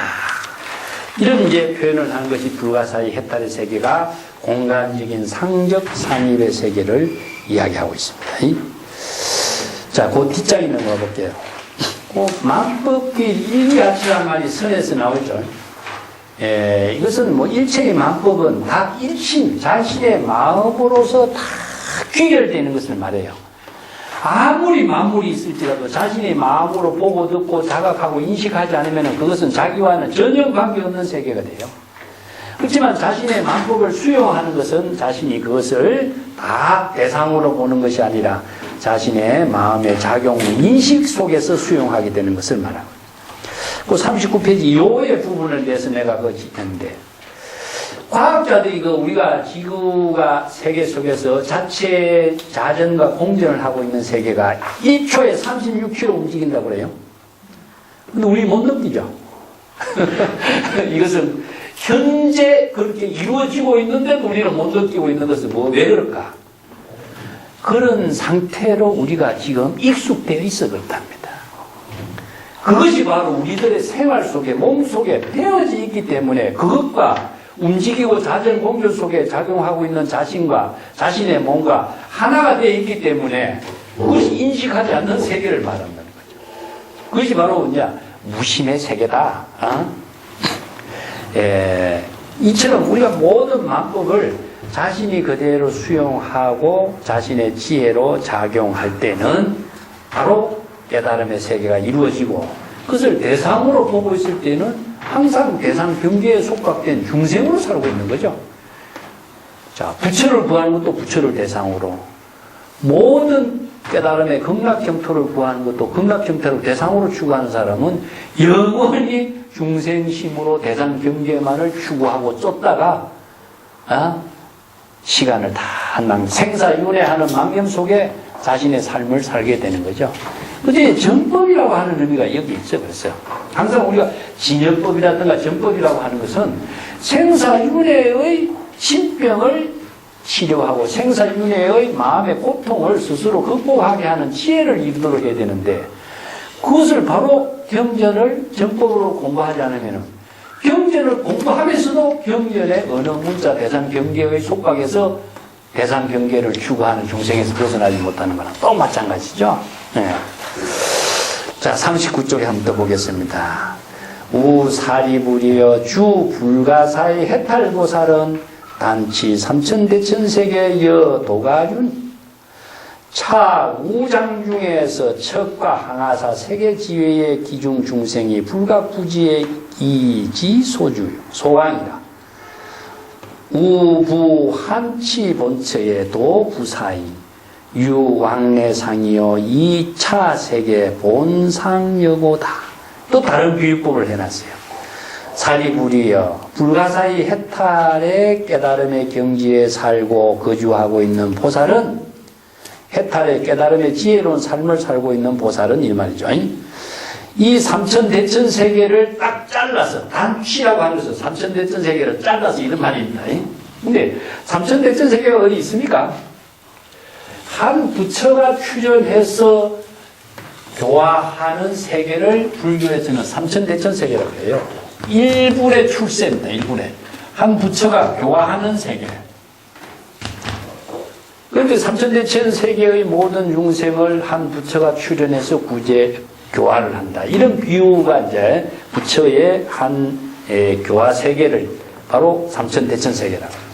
이런 이제 표현을 하는 것이 불가사의 해탈의 세계가 공간적인 상적 상입의 세계를 이야기하고 있습니다. 자, 그 뒷장에 넘어가 볼게요. 만법길 일기아치란 말이 선에서 나오죠. 이것은 뭐 일체의 만법은 다 일심, 자신의 마음으로서 다 귀결되는 것을 말해요. 아무리 만물이 있을지라도 자신의 마음으로 보고 듣고 자각하고 인식하지 않으면 그것은 자기와는 전혀 관계없는 세계가 돼요. 그렇지만 자신의 만법을 수용하는 것은 자신이 그것을 다 대상으로 보는 것이 아니라 자신의 마음의 작용, 인식 속에서 수용하게 되는 것을 말하고 그 39페이지 요의 부분에 대해서 내가 했는데 과학자들이 우리가 지구가 세계 속에서 자체 자전과 공전을 하고 있는 세계가 1초에 36km 움직인다고 그래요. 근데 우리 못 느끼죠. 이것은 현재 그렇게 이루어지고 있는데도 우리는 못 느끼고 있는 것은 왜 그럴까? 그런 상태로 우리가 지금 익숙되어 있어 그렇답니다. 그것이 바로 우리들의 생활 속에, 몸 속에 배어져 있기 때문에 그것과 움직이고 자전 공조 속에 작용하고 있는 자신과 자신의 몸과 하나가 되어 있기 때문에 그것이 인식하지 않는 세계를 말한다는 거죠. 그것이 바로 이제 무심의 세계다. 이처럼 우리가 모든 만법을 자신이 그대로 수용하고 자신의 지혜로 작용할 때는 바로 깨달음의 세계가 이루어지고 그것을 대상으로 보고 있을 때는 항상 대상 경계에 속각된 중생으로 살고 있는 거죠. 자, 부처를 구하는 것도 부처를 대상으로, 모든 깨달음의 극락경토를 구하는 것도 극락경토를 대상으로 추구하는 사람은 영원히 중생심으로 대상 경계만을 추구하고 쫓다가 시간을 다 생사윤회하는 망념 속에 자신의 삶을 살게 되는 거죠. 근데 정법이라고 하는 의미가 여기 있죠. 그래서 항상 우리가 진여법이라든가 정법이라고 하는 것은 생사윤회의 신병을 치료하고 생사윤회의 마음의 고통을 스스로 극복하게 하는 지혜를 이루도록 해야 되는데 그것을 바로 경전을 정법으로 공부하지 않으면 경전을 공부하면서도 경전의 어느 문자 대상 경계의 속박에서 대상 경계를 추구하는 중생에서 벗어나지 못하는 거랑 또 마찬가지죠. 네. 자, 39쪽에 한번 더 보겠습니다. 우사리불이여 주 불가사의 해탈보살은 단치 삼천대천세계 여도가준 차 우장 중에서 척과 항아사 세계지회의 기중 중생이 불가부지의 이지소주 소왕이라. 우부 한치 본처의 도부사이 유왕래상이요 이차 세계 본상여고다. 또 다른 비유법을 해놨어요. 사리불이여 불가사의 해탈의 깨달음의 경지에 살고 거주하고 있는 보살은 해탈의 깨달음의 지혜로운 삶을 살고 있는 보살은 이 말이죠. 이 삼천대천 세계를 딱 잘라서 단치라고 하는 것은 삼천대천 세계를 잘라서 이런 말입니다. 근데 삼천대천 세계가 어디 있습니까? 한 부처가 출연해서 교화하는 세계를 불교에서는 삼천대천 세계라고 해요. 일분의 출세입니다. 일분의 한 부처가 교화하는 세계. 그런데 삼천대천 세계의 모든 중생을 한 부처가 출연해서 구제 교화를 한다. 이런 비유가 이제 부처의 한 교화 세계를 바로 삼천대천 세계라고 합니다.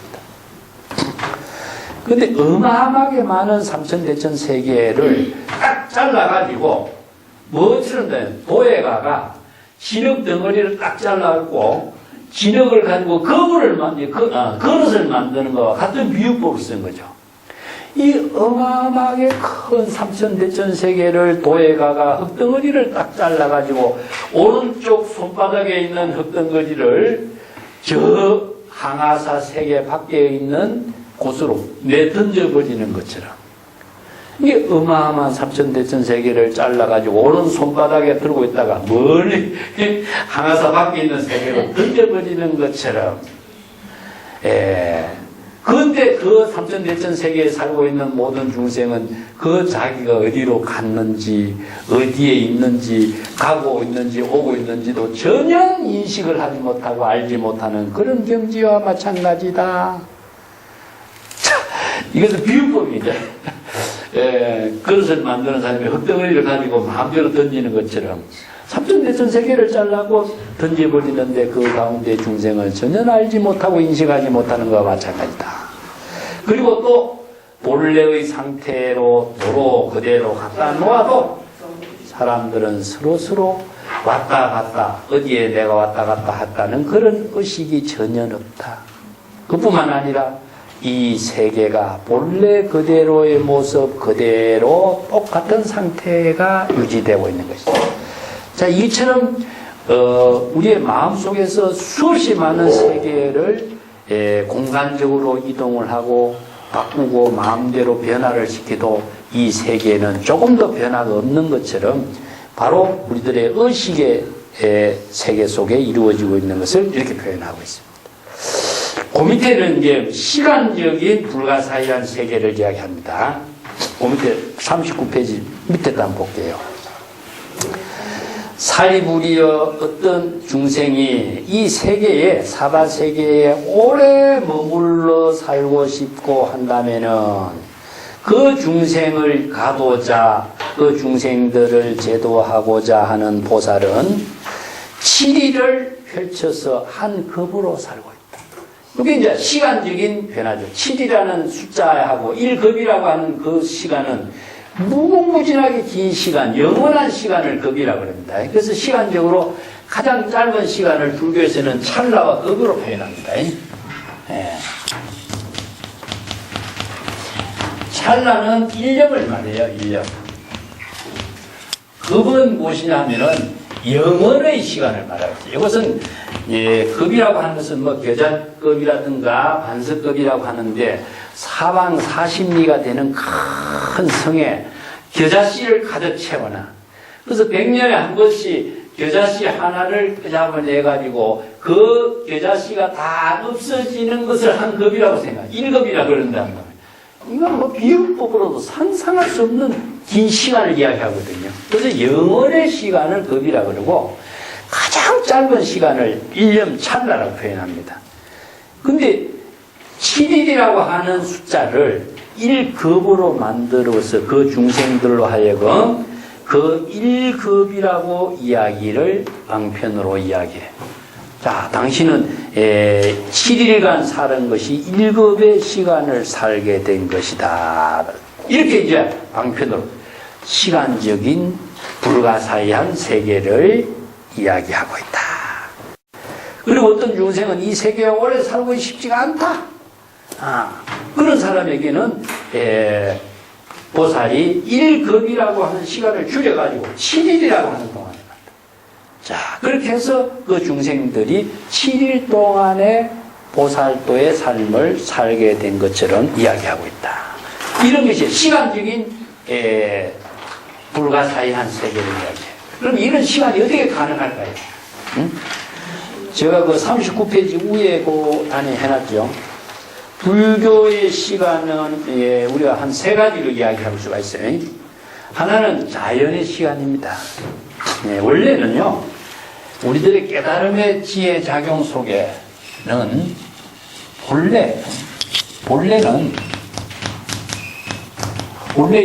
그런데 어마어마하게 많은 삼천대천 세계를 딱 잘라가지고 뭐처럼 도예가가 진흙 덩어리를 딱 잘라갖고 진흙을 가지고 그릇을 만드는 것과 같은 비유법을 쓴 거죠. 이 어마어마하게 큰 삼천대천 세계를 도예가가 흙덩어리를 딱 잘라가지고 오른쪽 손바닥에 있는 흙덩어리를 저 항아사 세계 밖에 있는 곳으로 내던져버리는 것처럼 이게 어마어마한 삼천대천 세계를 잘라가지고 오른 손바닥에 들고 있다가 멀리 항아사 밖에 있는 세계로 던져버리는 것처럼 그런데 그 삼천대천 세계에 살고 있는 모든 중생은 그 자기가 어디로 갔는지 어디에 있는지 가고 있는지 오고 있는지도 전혀 인식을 하지 못하고 알지 못하는 그런 경지와 마찬가지다. 자, 이것은 비유법이죠. 그릇을 만드는 사람이 흙덩어리를 가지고 마음대로 던지는 것처럼 삼천대천 세계를 잘라고 던져버리는데 그 가운데 중생을 전혀 알지 못하고 인식하지 못하는 것과 마찬가지다. 그리고 또 본래의 상태로 도로 그대로 갖다 놓아도 사람들은 서로 왔다 갔다 어디에 내가 왔다 갔다 했다는 그런 의식이 전혀 없다. 그뿐만 아니라 이 세계가 본래 그대로의 모습 그대로 똑같은 상태가 유지되고 있는 것이다. 자, 이처럼 우리의 마음속에서 수없이 많은 세계를 공간적으로 이동을 하고 바꾸고 마음대로 변화를 시켜도 이 세계는 조금 더 변화가 없는 것처럼 바로 우리들의 의식의 세계 속에 이루어지고 있는 것을 이렇게 표현하고 있습니다. 그 밑에는 이제 시간적인 불가사의한 세계를 이야기합니다. 그 밑에 39페이지 밑에도 한번 볼게요. 사리부리여 어떤 중생이 이 세계에 사바 세계에 오래 머물러 살고 싶고 한다면은 그 중생을 가도자 그 중생들을 제도하고자 하는 보살은 7일을 펼쳐서 한 급으로 살고 있다. 이게 이제 시간적인 변화죠. 7이라는 숫자하고 1급이라고 하는 그 시간은 무궁무진하게 긴 시간, 영원한 시간을 급이라고 합니다. 그래서 시간적으로 가장 짧은 시간을 불교에서는 찰나와 급으로 표현합니다. 예. 찰나는 1념을 말해요. 1념. 급은 무엇이냐 하면은 영원의 시간을 말하죠. 이것은 급이라고 하는 것은 뭐 교자급이라든가 반석급이라고 하는데 사방 40리가 되는 큰 성에 겨자씨를 가득 채워놔. 그래서 100년에 한 번씩 겨자씨 하나를 잡아내가지고 그 겨자씨가 다 없어지는 것을 한 급이라고 생각해. 1급이라고 그런다는 거예요. 이건 뭐 비유법으로도 상상할 수 없는 긴 시간을 이야기하거든요. 그래서 영원의 시간을 급이라고 그러고 가장 짧은 시간을 1년 찰나라고 표현합니다. 근데 7일이라고 하는 숫자를 1급으로 만들어서 그 중생들로 하여금 그 1급이라고 이야기를 방편으로 이야기해. 자, 당신은 7일간 사는 것이 1급의 시간을 살게 된 것이다. 이렇게 이제 방편으로 시간적인 불가사의한 세계를 이야기하고 있다. 그리고 어떤 중생은 이 세계에 오래 살고 싶지가 않다. 그런 사람에게는 보살이 1급이라고 하는 시간을 줄여가지고 7일이라고 하는 동안에 간다. 자, 그렇게 해서 그 중생들이 7일 동안의 보살도의 삶을 살게 된 것처럼 이야기하고 있다. 이런 것이 시간적인 불가사의한 세계를 이야기해요. 그럼 이런 시간이 어떻게 가능할까요? 제가 그 39페이지 위에 그 안에 해놨죠. 불교의 시간은 우리가 한 세 가지로 이야기할 수가 있어요. 하나는 자연의 시간입니다. 원래는요, 우리들의 깨달음의 지혜 작용 속에는 본래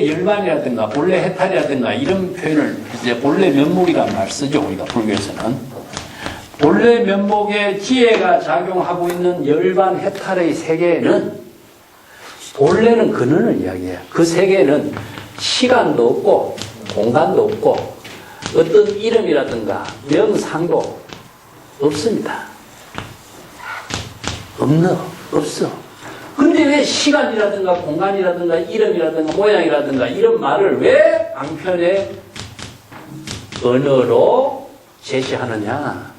열반이라든가 본래 해탈이라든가 이런 표현을 이제 본래 면목이라는 말을 쓰죠. 우리가 불교에서는 본래 면목의 지혜가 작용하고 있는 열반 해탈의 세계에는 본래는 근원을 이야기해요. 그 세계에는 시간도 없고 공간도 없고 어떤 이름이라든가 명상도 없습니다. 없어. 근데 왜 시간이라든가 공간이라든가 이름이라든가 모양이라든가 이런 말을 왜 방편의 언어로 제시하느냐?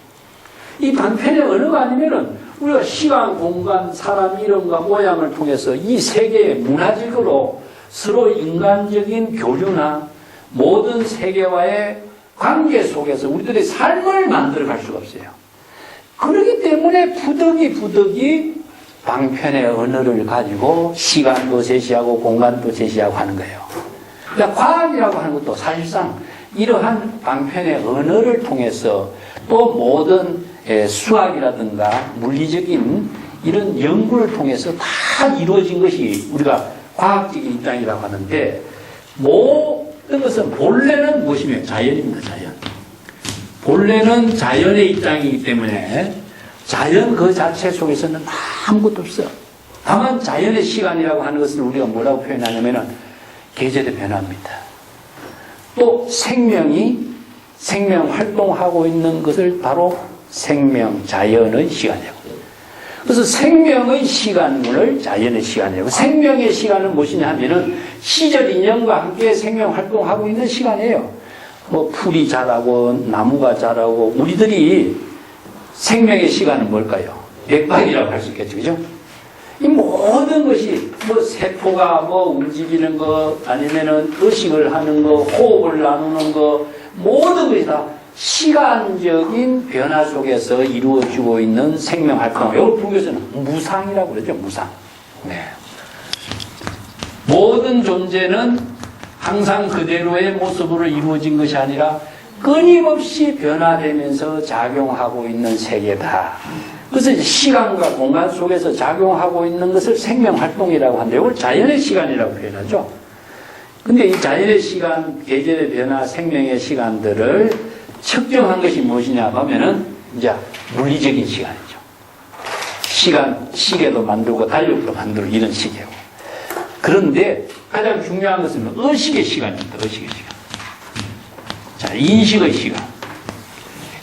이 방편의 언어가 아니면은 우리가 시간, 공간, 사람 이름과 모양을 통해서 이 세계의 문화적으로 서로 인간적인 교류나 모든 세계와의 관계 속에서 우리들의 삶을 만들어갈 수가 없어요. 그렇기 때문에 부득이 방편의 언어를 가지고 시간도 제시하고 공간도 제시하고 하는 거예요. 그러니까 과학이라고 하는 것도 사실상 이러한 방편의 언어를 통해서 또 모든 수학이라든가 물리적인 이런 연구를 통해서 다 이루어진 것이 우리가 과학적인 입장이라고 하는데 모든 것은 본래는 무엇이며 자연입니다. 자연. 본래는 자연의 입장이기 때문에 자연 그 자체 속에서는 아무것도 없어요. 다만 자연의 시간이라고 하는 것을 우리가 뭐라고 표현하냐면은 계절의 변화입니다. 또 생명 활동하고 있는 것을 바로 생명, 자연의 시간이라고. 그래서 생명의 시간을 자연의 시간이라고. 생명의 시간은 무엇이냐 하면은 시절 인연과 함께 생명 활동하고 있는 시간이에요. 뭐 풀이 자라고 나무가 자라고 우리들이 생명의 시간은 뭘까요? 백박이라고 할 수 있겠죠. 그죠? 이 모든 것이 뭐 세포가 뭐 움직이는 거 아니면은 의식을 하는 거, 호흡을 나누는 거 모든 것이 다 시간적인 변화 속에서 이루어지고 있는 생명활동, 이걸 불교에서는 무상이라고 그러죠. 무상. 네. 모든 존재는 항상 그대로의 모습으로 이루어진 것이 아니라 끊임없이 변화되면서 작용하고 있는 세계다. 그래서 이제 시간과 공간 속에서 작용하고 있는 것을 생명활동이라고 하는데, 이걸 자연의 시간이라고 표현하죠. 근데 이 자연의 시간, 계절의 변화, 생명의 시간들을 측정한 것이 무엇이냐 하면은 이제 물리적인 시간이죠. 시간, 시계도 만들고 달력도 만들고 이런 시계고. 그런데 가장 중요한 것은 의식의 시간입니다. 의식의 시간. 자, 인식의 시간.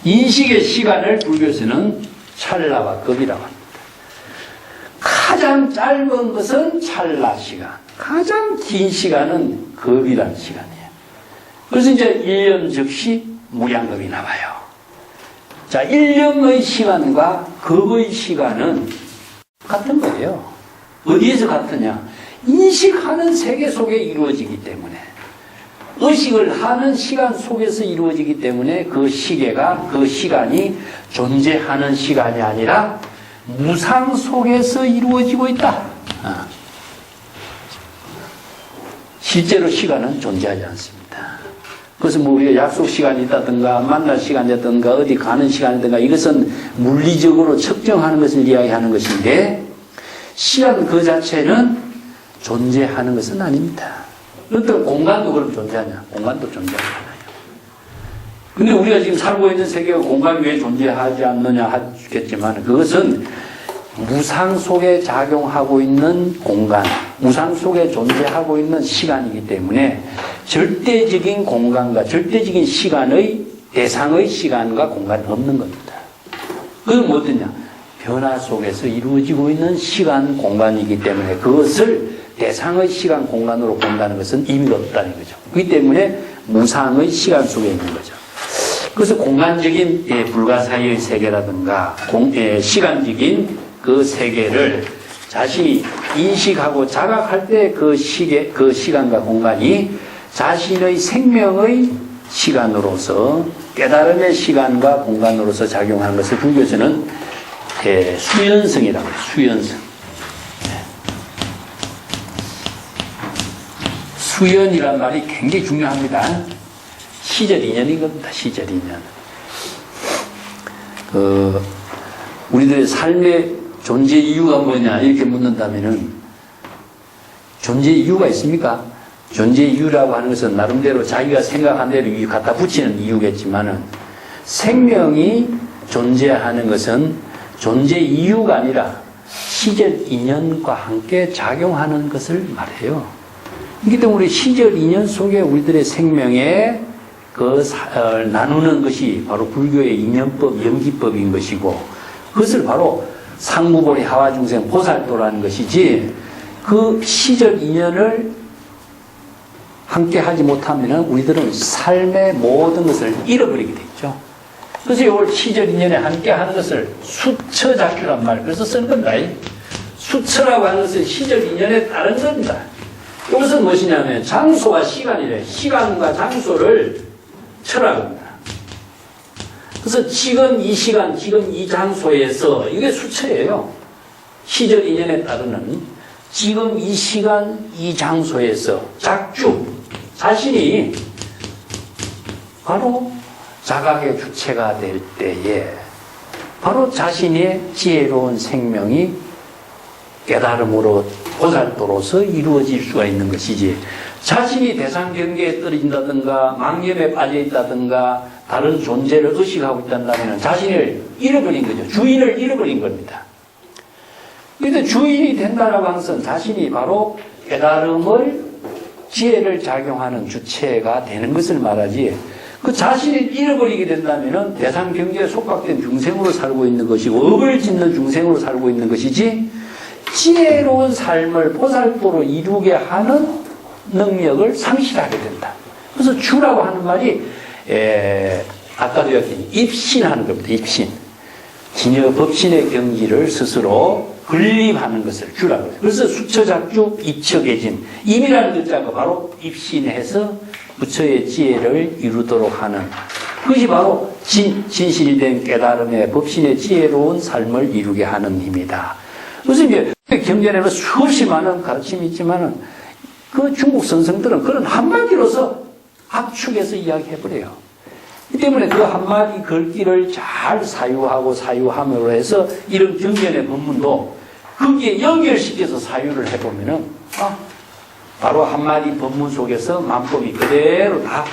인식의 시간을 불교에서는 찰나와 급이라고 합니다. 가장 짧은 것은 찰나 시간. 가장 긴 시간은 급이라는 시간이에요. 그래서 이제 1년 즉시 무량급이 나와요. 자, 1년의 시간과 급의 시간은 같은 거예요. 어디에서 같으냐? 인식하는 세계 속에 이루어지기 때문에, 의식을 하는 시간 속에서 이루어지기 때문에 그 시계가, 그 시간이 존재하는 시간이 아니라 무상 속에서 이루어지고 있다. 실제로 시간은 존재하지 않습니다. 그래서 뭐 우리가 약속 시간이 있다든가 만날 시간이라든가 어디 가는 시간이라든가 이것은 물리적으로 측정하는 것을 이야기하는 것인데, 시간 그 자체는 존재하는 것은 아닙니다. 어떤 공간도 그럼 존재하냐? 공간도 존재하지 않아요. 근데 우리가 지금 살고 있는 세계가 공간이 왜 존재하지 않느냐 하겠지만, 그것은 무상 속에 작용하고 있는 공간, 무상 속에 존재하고 있는 시간이기 때문에 절대적인 공간과 절대적인 시간의 대상의 시간과 공간이 없는 겁니다. 그건 뭐냐? 변화 속에서 이루어지고 있는 시간 공간이기 때문에 그것을 대상의 시간 공간으로 본다는 것은 의미가 없다는 거죠. 그렇기 때문에 무상의 시간 속에 있는 거죠. 그래서 공간적인 불가사의의 세계라든가 시간적인 그 세계를 자신이 인식하고 자각할 때 그 시간과 공간이 자신의 생명의 시간으로서, 깨달음의 시간과 공간으로서 작용하는 것을 불교에서는 수연성이라고 해요. 수연성. 수연이란 말이 굉장히 중요합니다. 시절 인연인 겁니다. 시절 인연. 우리들의 삶의 존재 이유가 뭐냐 이렇게 묻는다면은, 존재 이유가 있습니까? 존재 이유라고 하는 것은 나름대로 자기가 생각한 대로 이유 갖다 붙이는 이유겠지만은, 생명이 존재하는 것은 존재 이유가 아니라 시절 인연과 함께 작용하는 것을 말해요. 그렇기 때문에 우리 시절 인연 속에 우리들의 생명에 나누는 것이 바로 불교의 인연법, 연기법인 것이고, 그것을 바로 상무보리 하와중생 보살도라는 것이지, 그 시절 인연을 함께 하지 못하면 우리들은 삶의 모든 것을 잃어버리게 되죠. 그래서 이걸 시절 인연에 함께 하는 것을 수처자큐란 말, 그래서 쓰는 겁니다. 수처라고 하는 것은 시절 인연에 따른 겁니다. 이것은 무엇이냐면 장소와 시간이래. 시간과 장소를 처라고 합니다. 그래서 지금 이 시간, 지금 이 장소에서, 이게 수처예요. 시절 인연에 따르는 지금 이 시간, 이 장소에서 작주, 자신이 바로 자각의 주체가 될 때에 바로 자신의 지혜로운 생명이 깨달음으로 보살도로서 이루어질 수가 있는 것이지, 자신이 대상 경계에 떨어진다든가 망념에 빠져 있다든가 다른 존재를 의식하고 있다면 자신을 잃어버린 거죠. 주인을 잃어버린 겁니다. 그런데 주인이 된다라고 하는 것은 자신이 바로 깨달음을, 지혜를 작용하는 주체가 되는 것을 말하지, 그 자신을 잃어버리게 된다면 대상 경계에 속박된 중생으로 살고 있는 것이고 업을 짓는 중생으로 살고 있는 것이지, 지혜로운 삶을 보살도로 이루게 하는 능력을 상실하게 된다. 그래서 주라고 하는 말이 아까도 이야기했듯이 입신하는 겁니다. 입신. 진여 법신의 경지를 스스로 건립하는 것을 주라고 해요. 그래서 수처작주 입처계진, 입이라는 글자가 바로 입신해서 부처의 지혜를 이루도록 하는 그것이 바로 진실된 깨달음의 법신의 지혜로운 삶을 이루게 하는 힘이다. 그래서 이제 경전에는 수없이 많은 가르침이 있지만은 그 중국 선생들은 그런 한마디로서 압축해서 이야기해버려요. 이 때문에 그 한마디 글귀를 잘 사유함으로 해서 이런 경전의 법문도 거기에 연결시켜서 사유를 해보면은 바로 한마디 법문 속에서 만법이 그대로 다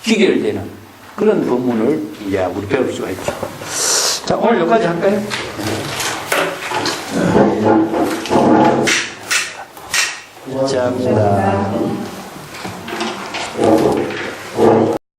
귀결되는 그런 법문을 이제 우리 배울 수가 있죠. 자, 오늘 여기까지 할까요? 감사합니다.